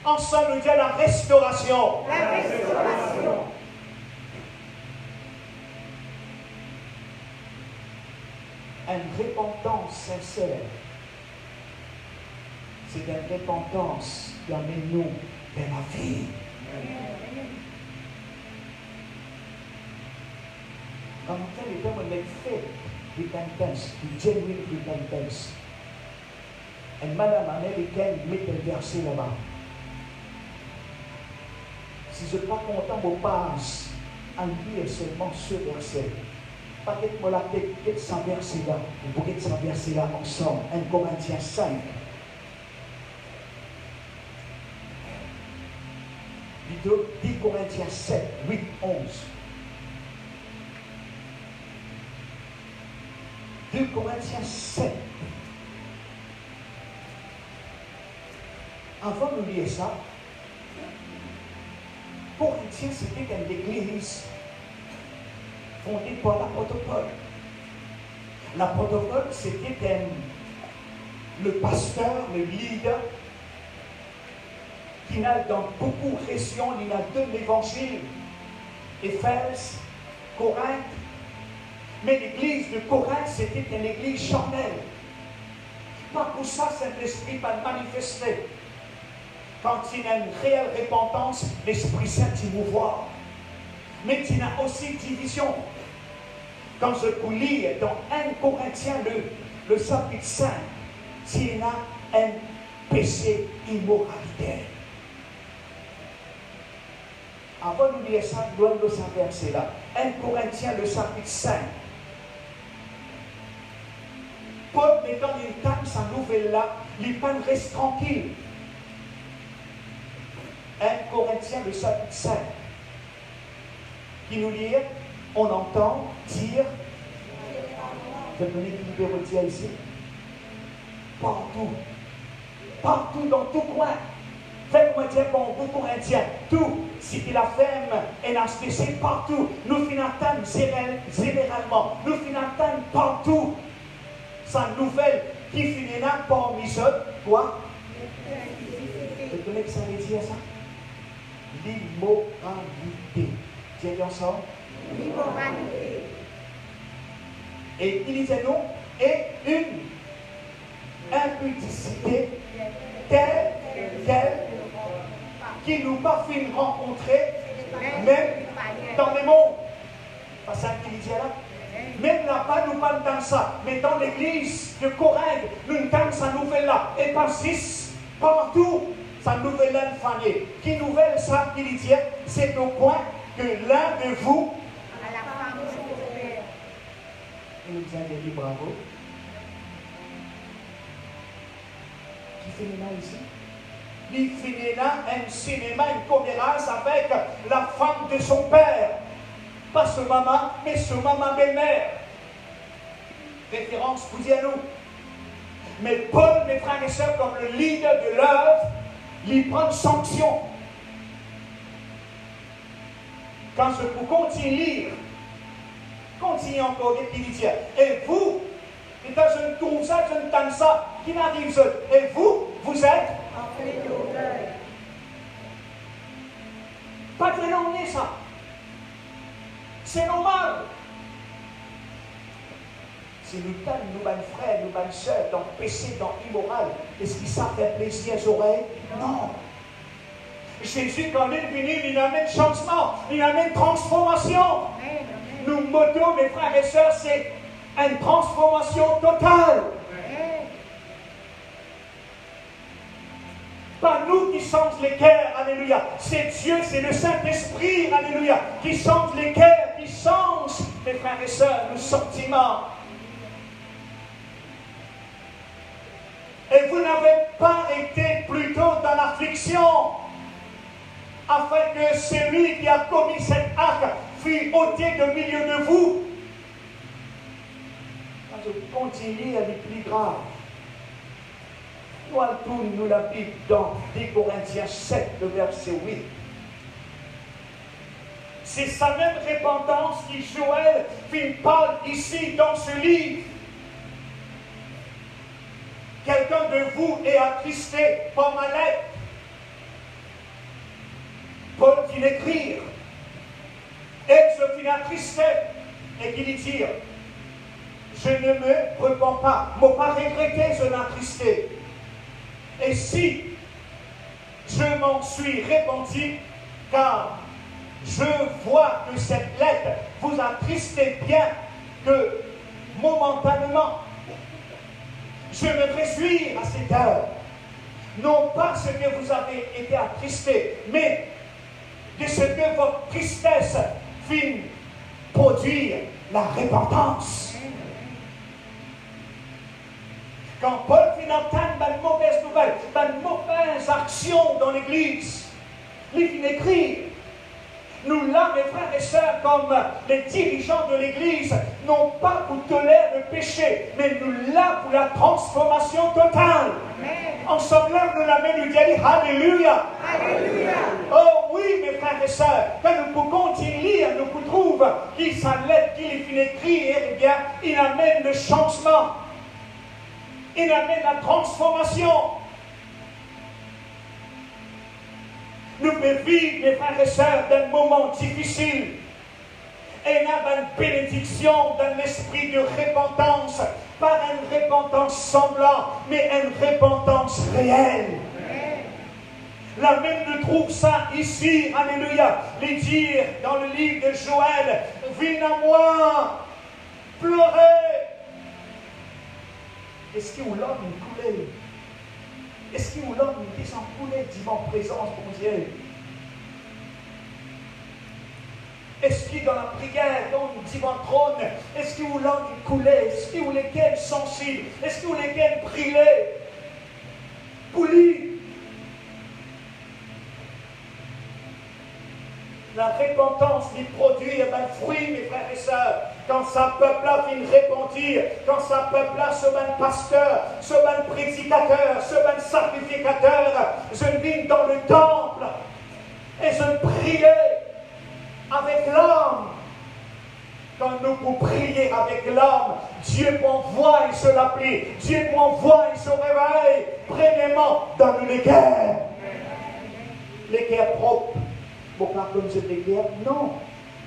Ensemble, nous disons la restauration. La restauration. Une repentance sincère. C'est une repentance qui amène nous vers la vie. Quand on fait les termes de faith repentance, de genuine repentance, une madame américaine met un verset là-bas. Si je ne suis pas content, je passe en lire seulement ce verset. Pas que moi la tête, sans verset là, vous pouvez sans verset là ensemble. 1 Corinthiens 5. 10 Corinthiens 7, 8, 11. 2 Corinthiens 7. Avant de lire ça, Corinthiens c'était une église fondée par l'apôtre Paul. L'apôtre Paul, c'était le pasteur, le leader, qui n'a dans beaucoup de régions, il a deux évangiles, Éphèse, Corinthe. Mais l'église de Corinthe, c'était une église charnelle. Pas pour ça, Saint-Esprit va manifester. Quand il y a une réelle repentance, l'Esprit Saint il vous voit. Mais il y a aussi division. Quand je vous lis dans 1 Corinthiens, le chapitre 5, s'il y a un péché immoralité. Avant de lire ça, nous allons ce verset-là. 1 Corinthiens, le chapitre 5. Paul, mettant une table, sa nouvelle-là, il reste tranquille. 1 Corinthiens, le chapitre 5. Qui nous lit, on entend dire, je vais donner le numéro de Dieu ici, partout dans tout coin. Faites-moi dire bon, vous Corinthiens, tout, si la femme est spéciale partout, nous finissons généralement, nous finissons partout. Sa nouvelle qui finira par misère, quoi? Vous connaissez que ça veut dire ça? L'immoralité. J'ai dit ensemble? L'immoralité. Et il disait non, et une impudicité telle qui nous pas fait rencontrer, même dans le monde. Pas ça qu'il disait là? Même même là-bas, nous parlons ça. Mais dans l'église de Corinthe, nous entendons sa nouvelle-là. Et pas six, partout, sa nouvelle-là famille. Qui nouvelle ça, qui dit, c'est au point que l'un de vous, à la femme de son père. et nous disons, bravo. Qui finit là ici? Il finit là un cinéma, une commérance avec la femme de son père. Pas ce maman, mais ce maman belle-mère. Référence, vous dites à nous. Mais Paul, mes frères et sœurs, comme le leader de l'œuvre, il prend sanction. Quand je vous continue encore, et puis il dit, et vous, et quand je ne trouve ça, je ne tente ça, qui m'arrive, et vous, vous êtes En fait d'honneur. pas de l'éloigner ça. C'est normal. Si nous sommes, nous, frères, nous, sœurs, dans le péché, dans l'immoral, est-ce que ça fait plaisir aux oreilles? Non. Jésus, quand il est venu, il amène changement, il amène transformation. Amen. Nous, motos, mes frères et sœurs, c'est une transformation totale. Amen. Pas nous qui change les cœurs, alléluia. C'est Dieu, c'est le Saint-Esprit, alléluia, qui change les cœurs, qui change, mes frères et sœurs, nos sentiments. Et vous n'avez pas été plutôt dans l'affliction, afin que celui qui a commis cet acte fût ôté de milieu de vous. Quand je continue, elle est plus grave. Nous la Bible dans 2 Corinthiens 7, le verset 8. C'est sa même repentance qui Joël parle ici dans ce livre. Quelqu'un de vous est attristé par ma lettre. Paul vient écrire. Et je finis attristé et qu'il dit, je ne me repens pas. Mon pas regretté, je l'attristé. Et si je m'en suis repenti, car je vois que cette lettre vous attristez bien que momentanément, je me réjouis à cette heure, non pas ce que vous avez été attristé, mais de ce que votre tristesse finit produire la repentance. Quand Paul finit entendre une mauvaise nouvelle, une mauvaise action dans l'Église, il finit écrire. Nous là, mes frères et sœurs, comme les dirigeants de l'Église, non pas pour tolérer le péché, mais nous là pour la transformation totale. Amen. Ensemble, nous la main, nous disons Alléluia. Alléluia. Oh oui, mes frères et sœurs, quand nous pouvons continuer, nous pouvons trouver qu'il s'enlève, qu'il finit écrire, eh bien, il amène le changement. Il amène la transformation. Nous pouvons vivre, mes frères et sœurs, d'un moment difficile. Et il y a une bénédiction dans l'esprit de repentance. Pas une repentance semblante, mais une repentance réelle. La même nous trouve ça ici, alléluia. Les dire dans le livre de Joël, viens à moi, pleurez. Est-ce qu'il vous l'a coulé? Est-ce qu'il vous l'a coulé divine présence pour Dieu? Est-ce qu'il dans la prière, dans le divin trône, est-ce qu'il vous l'a coulé? Est-ce qu'il vous lesquels sensibles? Est-ce qu'il vous lesquels brûlés? Pour lui. La repentance lui produit un fruit, mes frères et sœurs. Quand sa peuple-là vient repentir, quand sa peuple-là se met pasteur, se met prédicateur, se met sacrificateur, je viens dans le temple et je priais avec l'âme. Quand nous pour prier avec l'âme, Dieu m'envoie et se l'applique. Dieu m'envoie et se réveille. Premièrement, dans les guerres. Les guerres propres. Bon, pas comme c'est les guerres, non.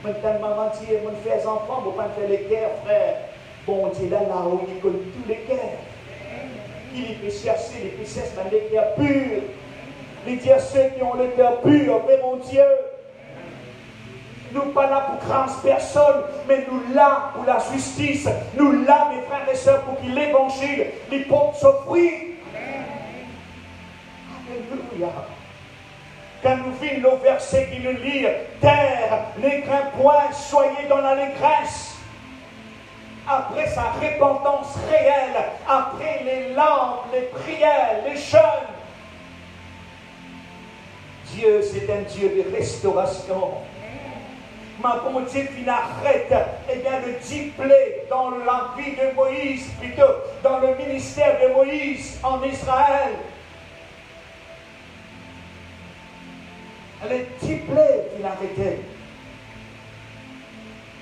Maintenant, maman dit, mon frère enfant, bon, pas faire les guerres, frère. Bon, Dieu là-haut, il connaît tous les guerres. Il peut chercher les péchés dans les guerres pures. Il dit à ceux qui ont le cœur pur, vers mon Dieu. Nous pas là pour craindre personne, mais nous là pour la justice. Nous là, mes frères et sœurs, pour que l'évangile, les portes s'offrent. Alléluia. Quand nous vîmes le verset qui nous lit, terre, n'écrains point, soyez dans l'allégresse. Après sa repentance réelle, après les larmes, les prières, les jeûnes, Dieu, c'est un Dieu de restauration. Ma bon Dieu qui n'arrête, eh bien, le diplé dans la vie de Moïse, plutôt dans le ministère de Moïse en Israël. Le diplé qu'il arrêtait.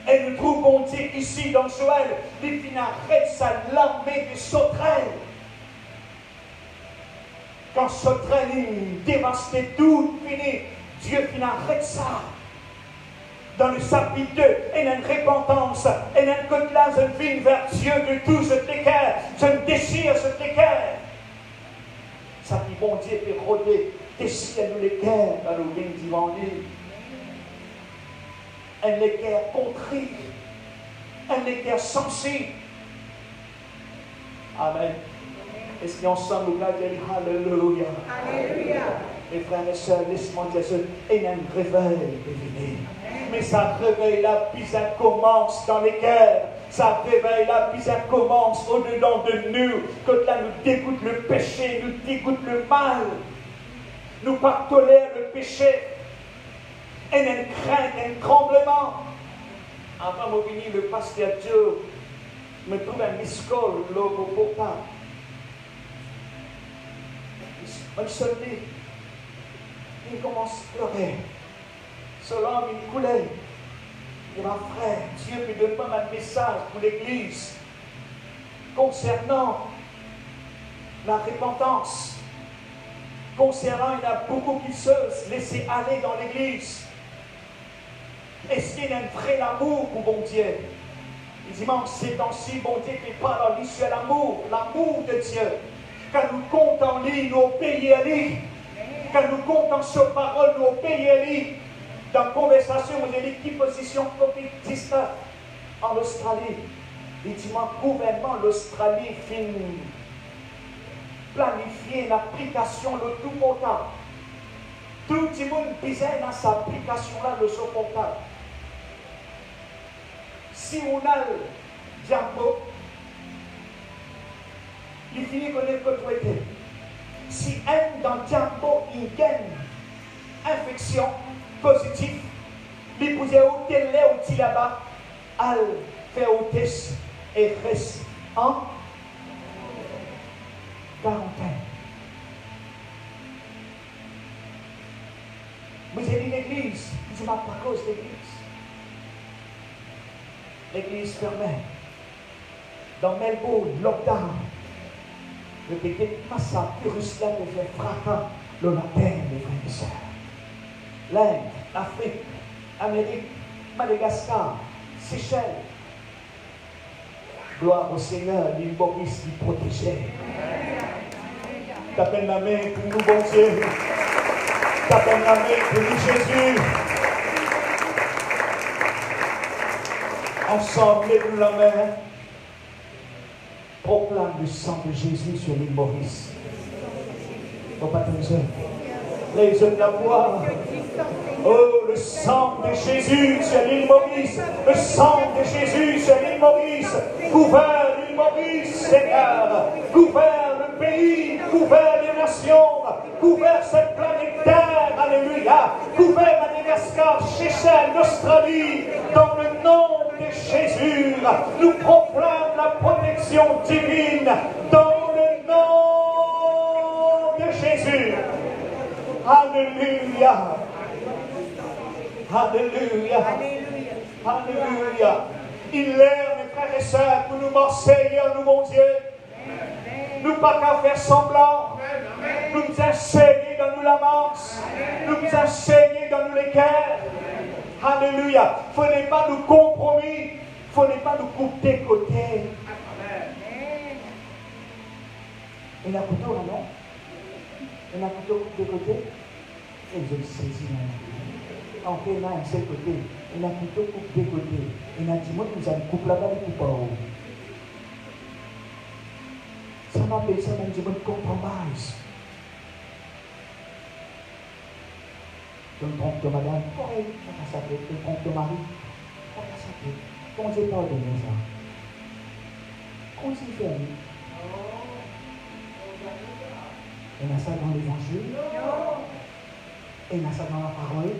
Et nous trouvons Dieu ici dans Joël, il arrête sa l'armée de sauterelles. Quand sauterelles dévastait tout, fini, Dieu arrête ça. Dans le chapitre 2, il y a une repentance, il y a une côtelage, je viens vers Dieu de tout, je t'écœure, je me déchire, je t'écœure. Ça dit, bon Dieu, est rodé, déchire-nous les cœurs, dans le bien dimanche. Un équerre contrit, un équerre sensible. Amen. Est-ce qu'ensemble nous allons dire Alléluia? Alléluia. Mes frères et sœurs, laisse-moi dire ça. Il y a un réveil divin. Mais ça réveil là, puis ça commence dans les cœurs. Ça réveil là, puis ça commence au-dedans de nous. Quand là nous dégoûte le péché, nous dégoûte le mal. Nous pas tolère le péché. Et une crainte, un tremblement. Avant de venir, le pasteur Dieu me trouve un miscol, l'eau au portable. Un seul lit. Il commence à pleurer. Ce homme, il coulait. Et ma frère, Dieu me donne pas un message pour l'Église concernant la repentance. Concernant, il y a beaucoup qui se laissent aller dans l'Église. Est-ce qu'il y a un vrai amour pour bon Dieu? Il dit, mais ces temps-ci, bon Dieu qui parle en lui sur l'amour de Dieu. Quand nous comptons en lui, nous obéissons à lui. Quand nous comptons sur parole, nous obéissons à lui. Dans la conversation, vous avez dit qui position COVID-19 en Australie. Il dit, le gouvernement de l'Australie finit planifier l'application de tout portable. Tout le monde besoin dans cette application-là de son portable. Si on a le diambo, il finit qu'on est côtoyé. Si un dans le diambo, il gagne infection positive, il peut ôter l'air outil là-bas, à faire au test et reste en quarantaine. Vous avez dit l'église, je ne pas cause de l'église. L'église fermée. Dans Melbourne, lockdown. Le petit massacre, virus là de faire fracas le matin, mes frères et sœurs. L'Inde, l'Afrique, l'Amérique, Madagascar, Seychelles. Gloire au Seigneur, l'île Maurice qui protégeait. T'appelles la main pour nous, bon Dieu. T'appelles la main pour nous, Jésus. Ensemble, lève-nous la main. Proclame le sang de Jésus sur l'île Maurice. Faut pas les hommes. Les hommes la voix. Oh, le sang de Jésus sur l'île Maurice. Le sang de Jésus sur l'île Maurice. Couvert l'île Maurice, Seigneur. Couvert le pays. Couvert les nations. Couvert cette planète Terre. Alléluia. Couvert Madagascar, Seychelles, l'Australie. Dans le nom de Jésus, nous proclamons la protection divine. Dans le nom de Jésus. Alléluia. Alléluia. Alléluia. Il est, mes frères et sœurs, pour nous m'enseigner, nous, mon Dieu. Nous pas qu'à faire semblant. Nous nous enseigner dans nous l'avance. Nous nous enseigner dans nous les cœurs. Alléluia. Il ne faut pas nous compromis. Il ne faut pas nous couper de côté. Il y a un couteau là, non? Il y a un couteau de côté. Et je le saisis maintenant. En fait, là, un seul côté. Il a plutôt coupé des côtés. Il a dit, moi, nous allons couper là-bas et couper en haut. Ça m'appelle ça, même, je me compromise. Je me trompe de madame, pareil, ça s'appelle. Je me trompe de mari, ça s'appelle. Comment j'ai pardonné ça? Comment c'est fait? Il y a ça dans l'évangile? Il y a ça dans la parole?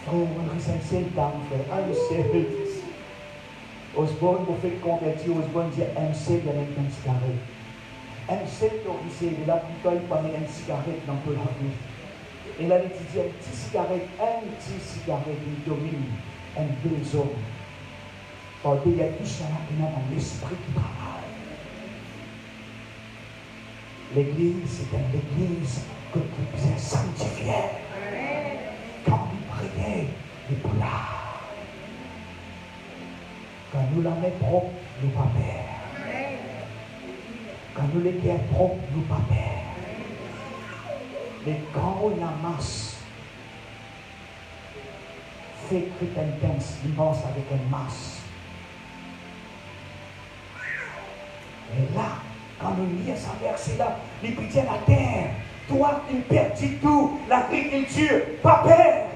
Frère, on ressentit le temps, frère. Ah, je sais. Osborne, pour faire convertir, Osborne dit MC dans une cigarette. MC, il est là, plutôt, il prend une cigarette dans toute la vie. Et là, il dit une petite cigarette, il domine deux hommes. Parce qu'il y a tout ça là qui est dans l'esprit qui travaille. L'église, c'est une église que tu es sanctifié. Quand il priait, il est là. Quand nous la mettons propre, nous pas perdre. Quand nous les guerres propres, nous pas perdre. Mais quand on amasse, fait intense, il pense avec une masse. Et là, quand nous lisons ce verset-là, il dit à la terre, toi, il perdit tout, l'agriculture, pas peur.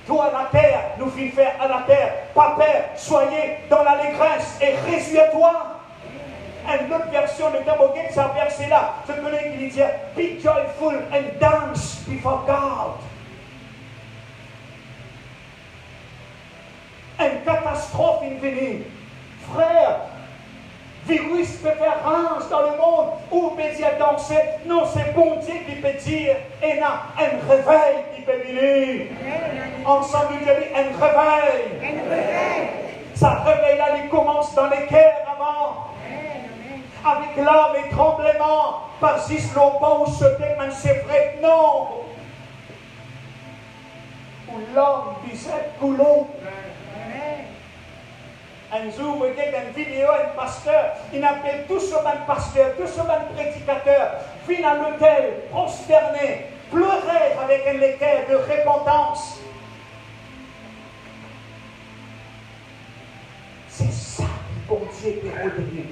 Toi, la terre, nous fit faire à la terre, pas peur, soyez dans l'allégresse et réjouis-toi. Une autre version de Taboguet, c'est un verset-là, je connais qui dit, be joyful and dance before God. Une catastrophe est venue. Frère, virus peut faire rance dans le monde, où peut dire danser? Non, c'est bon Dieu qui peut dire, et là, un réveil qui peut venir. Ensemble, nous dit un réveil. Ça réveil-là, il commence dans les cœurs avant. Avec larmes et tremblements, pas juste l'eau où se démène c'est vrai, non. Où l'homme disait couler. Un jour, vous voyez une vidéo, un pasteur, il appelle tous ce même pasteur, tous ce même prédicateur, vient à l'hôtel, prosterné, pleurer avec un équerre de repentance. C'est ça que bon Dieu peut redonner.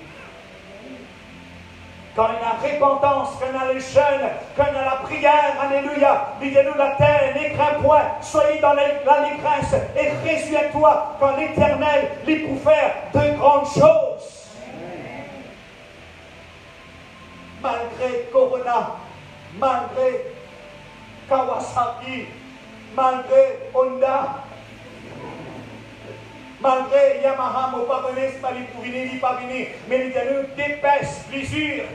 Quand il y a repentance, quand il y a les jeûnes, quand il y a la prière, alléluia, disez-nous la terre, n'écrains point, soyez dans l'allégresse et réjouis-toi quand l'Éternel lui pour faire de grandes choses. Malgré Corona, malgré Kawasaki, malgré Honda, malgré Yamaha, mon pas venir, c'est pas lui pour venir, il pas venir, mais il y a nous d'épaisses blessures,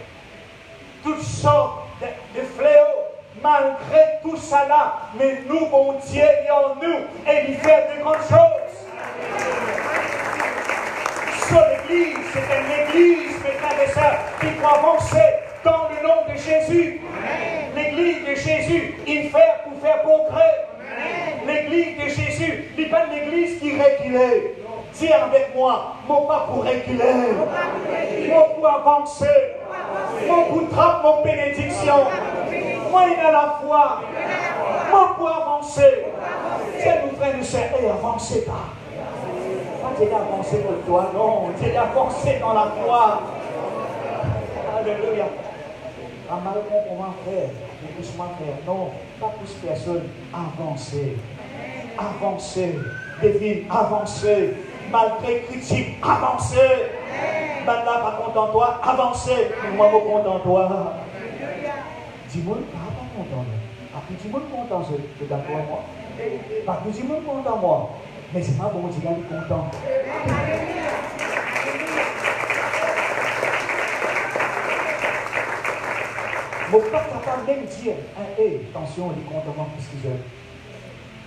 toutes sortes de fléaux, malgré tout ça là, mais nous, bon Dieu, est en nous, et il fait de grandes choses. Sur l'église, c'est une église, mes frères et sœurs, qui peut avancer dans le nom de Jésus. L'église de Jésus, il fait pour faire progrès. L'église de Jésus, il n'est pas l'église qui reculait. Dis avec moi, mon pas pour reculer, mon pour avancer, mon pour trappe mon bénédiction, moi il a la foi, mon pour avancer. Dieu nous frères nous sert, et avancez pas. Pas Dieu avancer pour toi, non, Dieu avancer dans la foi. Alléluia. Un mal qu'on va faire, ne pousse-moi faire, non, pas pousse personne, avancer. Avancer, devine, avancer, malgré critique, avancer. Maintenant, pas content de toi, avancer. Moi, je suis content de toi. Dis-moi, pas content. Après, dis-moi, content de toi, moi. Parce que dis-moi, content, moi. Mais c'est pas bon, dis-moi, content. Mon père ne peut pas même dire, hey, attention, il est content plus que je.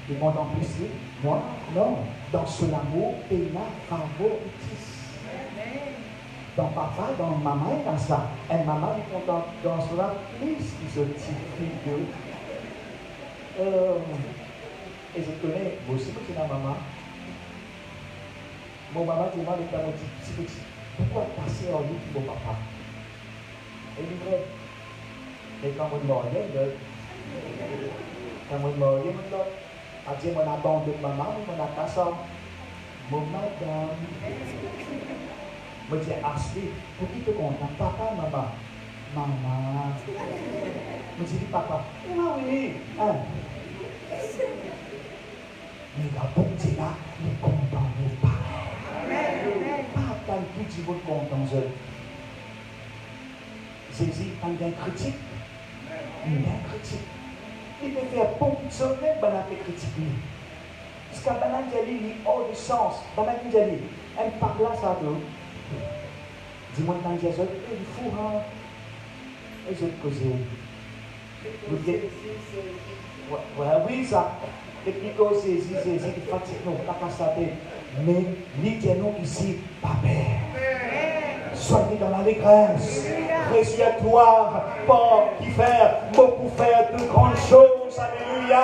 Il est content plus que moi. Non. Dans ce amour, il a favoritisme. Dans papa, dans maman, il y a ça. Et maman est contente dans cela plus que ce petit fille et je connais, moi aussi, que c'est la maman. Mon maman dit, moi, il m'a dit, petit, pourquoi passer en lui pour mon papa? Et il dit, mais quand on me mariait, quand on me mariait, A dit, mon abandonne maman, mon attache, mon madame. Je dis, Ashley, pour qui te content? Papa, maman. Maman. Je dis, papa. Oui. Hein? Mais la bon Dieu là, il est content de parler. Pas tant que tu veux content. Jésus, quand il y a un critique, il y a un critique. Il peut faire beaucoup de choses, même dans la critique. Parce qu'à Banan Djali, il est hors de sens. Banan Djali, elle parle là, ça d'eau. Dis-moi, dans le Jésus, il est fou, hein? Et je te cause. Oui, ça. Et puis, quand c'est qui fatigue, non, pas constaté. Mais, nous ici, pas peur. Soyez dans l'allégresse. Réjouis-toi, pas qui faire, beaucoup faire de grandes choses. Alléluia.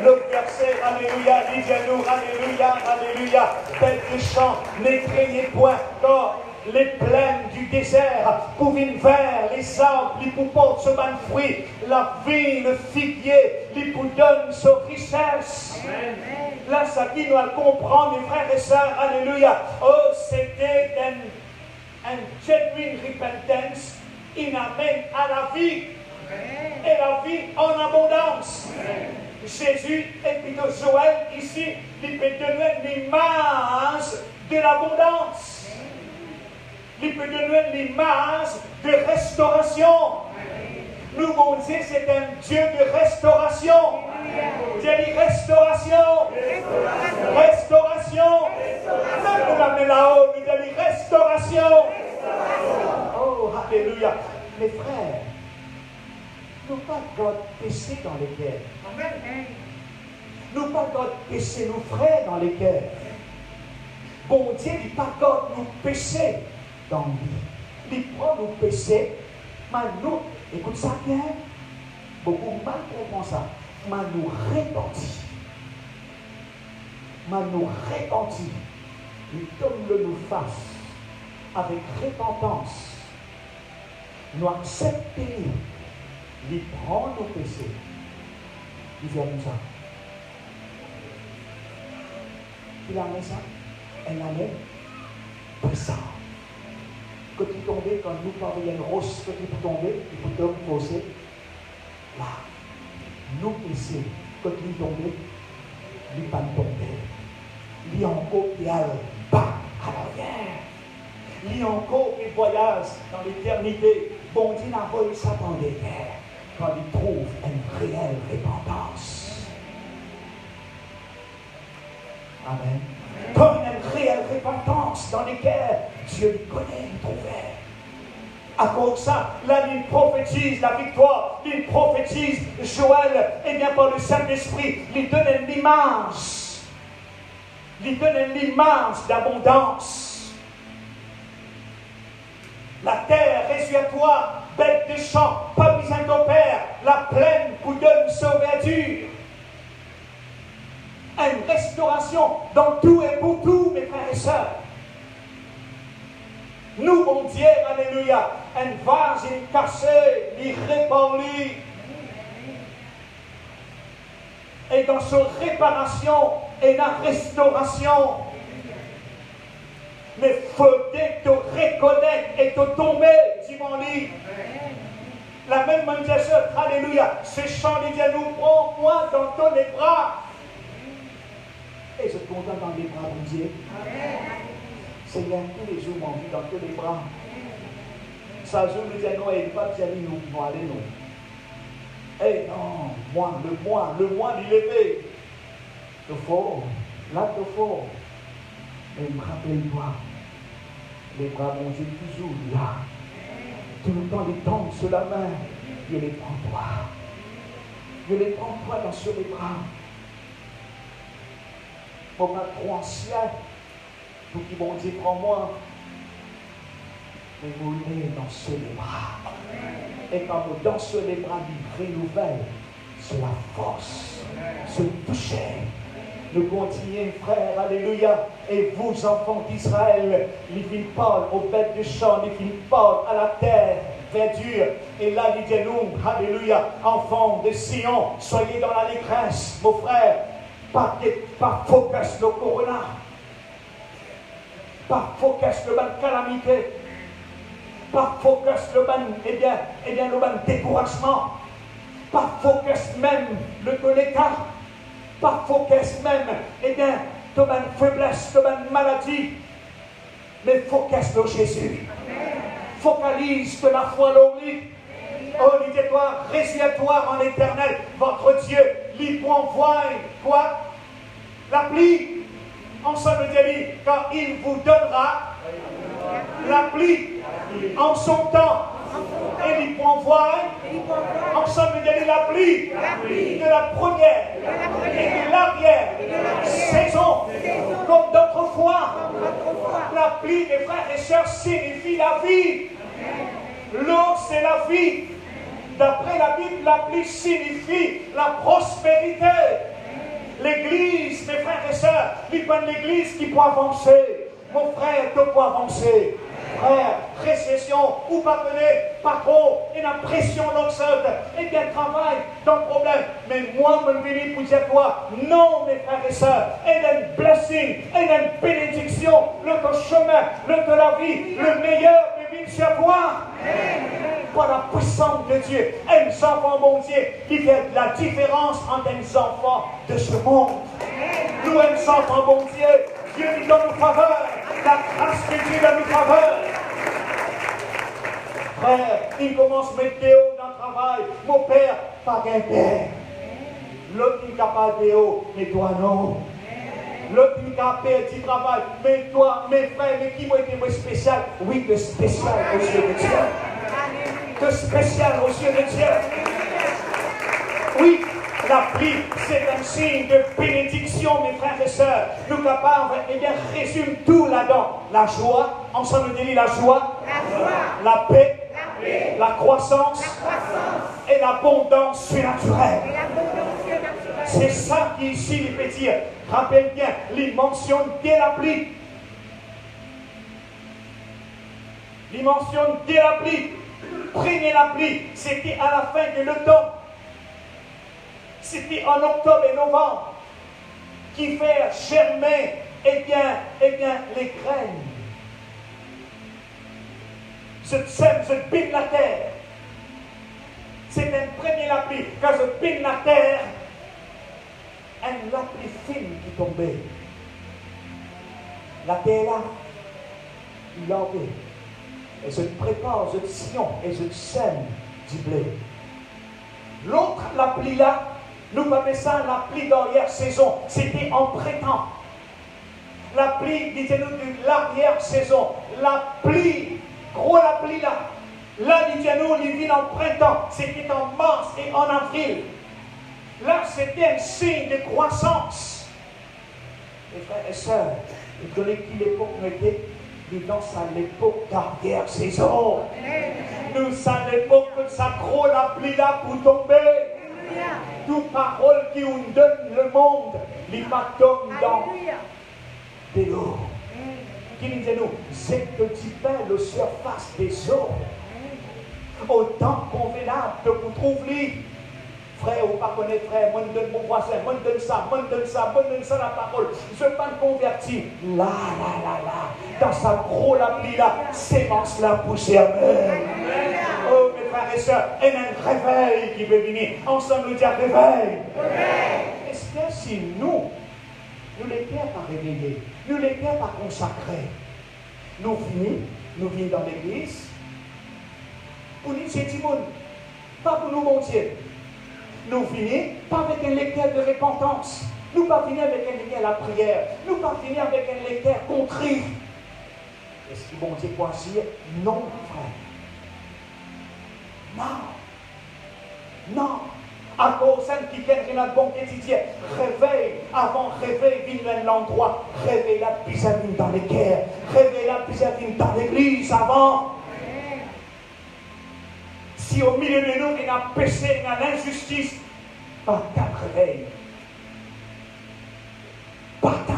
Le verset, alléluia, dis-nous, alléluia, alléluia. Bête de chant, n'écriez point, car les plaines du désert, pour une vers, les arbres, les pour portent ce bon fruit, la vigne, le figuier, les pour donne sa richesse. Amen. Là, ça qui doit comprendre, mes frères et sœurs, alléluia. Oh, c'était un genuine repentance, il amène à la vie, et la vie en abondance. Amen. Jésus, et puis de Joël, ici, il peut donner l'image de l'abondance. Il peut donner l'image de restauration. Nous, mon Dieu, c'est un Dieu de restauration. J'ai dit restauration. Restauration. Même vous m'amenez là-haut, nous avons dit restauration. Oh, alléluia. Mes frères, nous pas God péché dans les cœurs. Nous pas God péché nos frères dans les cœurs. Bon Dieu, il pas God nous péché dans lui. Il prend nos péchés, mais nous, écoute ça bien, beaucoup mal comprend ça, mais nous repentit. Mais nous repentit. Il donne le nous face avec repentance. Nous acceptons, il prend nos péchés. Il vient comme ça. Il a mis ça, elle a mis présent. Quand il tombait, quand nous parlions une roche, quand il peut tomber, il peut tomber fossé. Là, nous péchés, quand il tombait, il ne pas tomber. Il y a encore qui a bas à l'arrière. Il y a encore qui voyage dans l'éternité. Bon Dieu n'a pas eu ça dans les guerres quand il trouve une réelle repentance. Amen. Quand il y a une réelle repentance dans les cœurs, Dieu les connaît, il trouvait. À cause de ça, là, il prophétise la victoire, il prophétise Joël, et bien par le Saint-Esprit, il donne une image. Il donne une image d'abondance. La terre, réjouis-toi, bête de champ, pas besoin d'opère, la plaine vous donne sa verdure. Une restauration dans tout et pour tout, mes frères et sœurs. Nous, mon Dieu, alléluia, un vase est cassé, il répandit. Et dans sa réparation et la restauration, mais il faut te reconnaître et te tomber, dit mon livre. La même manifestation, alléluia, ce chant de Dieu nous prend, moi, dans tous les bras. Et je suis content dans les bras de Dieu. Seigneur, tous les jours, mon vie dans tous les bras. Ça joue, nous disons, non, il pas de nous, allez nous. Eh non, le moi du lever. Le fort, là, le fort. Et me rappelle-toi, les bras, mon Dieu, toujours là. Tout le temps, les tendent sur la main. Je les prends toi. Je les prends toi dans sur les bras. Pour ma trop ancien, pour qui mon Dieu prend moi, mais vous venez dans ce les bras. Et quand vous dansez les bras, il renouvelle sur la force, sur le toucher. Nous continuons, frères, alléluia. Et vous, enfants d'Israël, les filles parlent aux bêtes de champ, les filles parlent à la terre, verdure. Et là, dit-nous, alléluia, enfants de Sion, soyez dans l'allégresse, vos frères. pas focus le corona, pas focus le ban calamité, pas focus le ban, le ban découragement, pas focus même de l'état, pas focus même, de ban faiblesse, de ban maladie, mais focus de Jésus. Focalise de la foi l'oubli. Oh, dis-toi, résieds-toi en l'éternel, votre Dieu, lui envoie quoi? La pluie. Ensemble, dit, quand il vous donnera la pluie en son temps. Et il envoie ensemble, dit la pluie de la première et de l'arrière saison, comme d'autrefois. La pluie, mes frères et sœurs, signifie la vie. L'eau, c'est la vie. D'après la Bible, la pluie signifie la prospérité. L'église, mes frères et sœurs, l'église qui peut avancer. Mon frère, tu peux avancer. Frère, récession, ou pas venir, par contre, et la pression dans seul, et bien travail, dans le problème. Mais moi, je viens pour dire quoi? Non, mes frères et sœurs, et une blessing, et une bénédiction, le chemin, le la vie, le meilleur de sur toi. Par la puissance de Dieu, un enfant bon Dieu qui fait la différence entre les enfants de ce monde. Nous, un enfant bon Dieu, Dieu nous donne nos faveurs, la grâce de Dieu donne nos faveurs. Frère, il commence à mettre des hauts dans le travail. Mon père, pas qu'un père. L'autre qui est capable de haut, mais toi non. L'autre qui est capable du travail, mais toi, mes frères, mais qui m'a été spécial? Oui, de spécial aux yeux de Dieu. De spécial aux yeux de Dieu. Oui, la pluie, c'est un signe de bénédiction, mes frères et sœurs. Nous capables, résume tout là-dedans. La joie, ensemble dit la joie, la paix, la croissance et l'abondance surnaturelle. C'est ça qui ici, il peut dire. Rappelle bien, il mentionne dès la pluie. Il mentionne dès la pluie. Prenez la pluie, c'était à la fin de l'automne. C'était en octobre et novembre qui fait germer, les graines. Je sème, je pine la terre. C'est un premier la pluie. Quand je pine la terre, un la pluie fine qui tombait. La terre là, il l'enlevait. Et je prépare, je sillon et je sème du blé. L'autre, la pluie là, nous appelons ça la pluie d'arrière-saison. C'était en printemps. La pluie, dites-nous, de l'arrière-saison. La pluie, gros la pluie là. Là, dites-nous, il vient en printemps. C'était en mars et en avril. Là, c'était un signe de croissance. Les frères et sœurs, vous connaissez qui l'époque était? Nous sommes à l'époque d'arrière-saison. Nous sommes à l'époque que ça gros la pluie là pour tomber. Toute parole qui nous donne le monde, il va tomber dans de l'eau. Qui nous dit nous, c'est petit pain la surface des eaux. Autant convenable que vous trouvez. Frère ou pas connaître frère, moi je donne mon voisin, moi je donne ça, moi je donne ça, moi je donne ça la parole. Je ne veux pas me convertir. Là, dans sa gros la pluie là, sémence la poussière. Oh mes frères et sœurs, il y a un réveil qui veut venir. Ensemble nous dire réveil. Est-ce que si nous l'étions pas réveillés, nous l'étions pas consacrés, nous venons dans l'église, pour nous c'est du monde, pas pour nous mon Dieu. Nous venons pas avec un lecteur de repentance. Nous pas venir avec un lecteur à la prière. Nous pas venir avec un lecteur contrit. Est-ce que bon Dieu quoi dire? Non, frère. Non. À cause de qui gagne notre bon quotidien. Réveille, avant réveille, vigne l'endroit. Réveille la pisavine dans les cœurs. Réveille la pisavine dans l'église avant. Si au milieu de nous, il y a un péché, il y a l'injustice, pas de réveil. Pas de.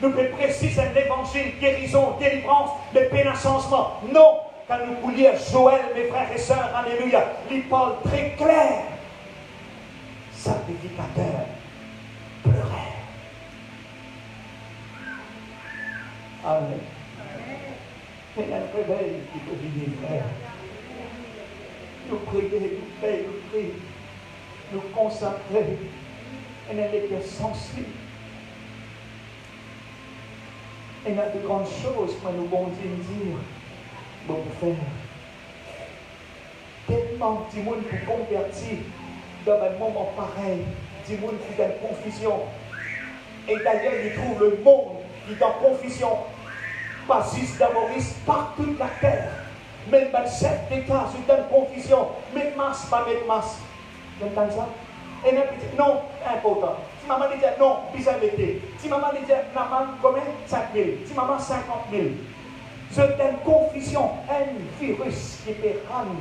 Nous pouvons préciser l'évangile, guérison, délivrance, le pénin changement. Non, quand nous coulions Joël, mes frères et sœurs, alléluia, il parle très clair. Sacrificateur, Amen. Il y a un réveil qui peut venir, frère. Nous prier, nous prier, nous consacrer. Et dans les cœurs sensibles. Et il y a de grandes choses que nous bon Dieu dire, bon frère. Tellement de monde qui convertit dans un moment pareil, du monde qui est en confusion. Et d'ailleurs, il trouve le monde qui est en confusion. Pas juste dans Maurice, partout de la terre. Même dans le chef d'État, c'est en confusion. Même masse, pas même masse. Vous entendez ça? Et elle dit non, important. Si maman dit non, puis ça l'été. Si maman dit maman, combien? 5 000. Si maman, 50 000. C'est une confusion, un virus qui peut rendre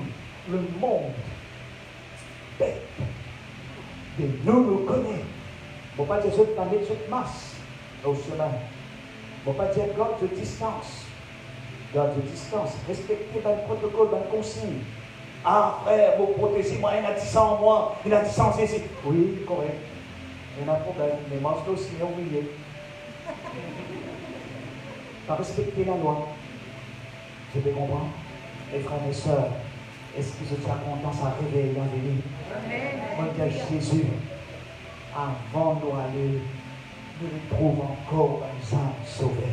le monde bête. De nous connaît. Bon, pas dire cette année, cette masse au chemin. Bon, pas dire garde de distance. Garde de distance. Respectez le protocole, le consigne. Ah, frère, vous protégez, moi, il y a 10 ans, moi, il y a 10 ans, c'est. Oui, correct. Il y a un problème, mais mange aussi, oublié. Pas respecter la loi. Je vais comprendre. Les frères et sœurs, est-ce que je tiens content à réveiller dans les vies? Moi, Jésus, avant de nous aller, nous nous trouvons encore un âme sauvé.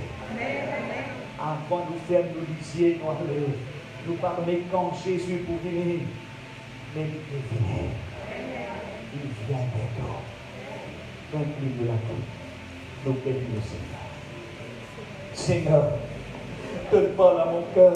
Avant de faire nos lisiers, nous aller, nous parler quand Jésus pour venir. Mais il vient. Il vient bientôt. Remplis de la vie. Nous bénissons le Seigneur. Seigneur, donne pas à mon cœur.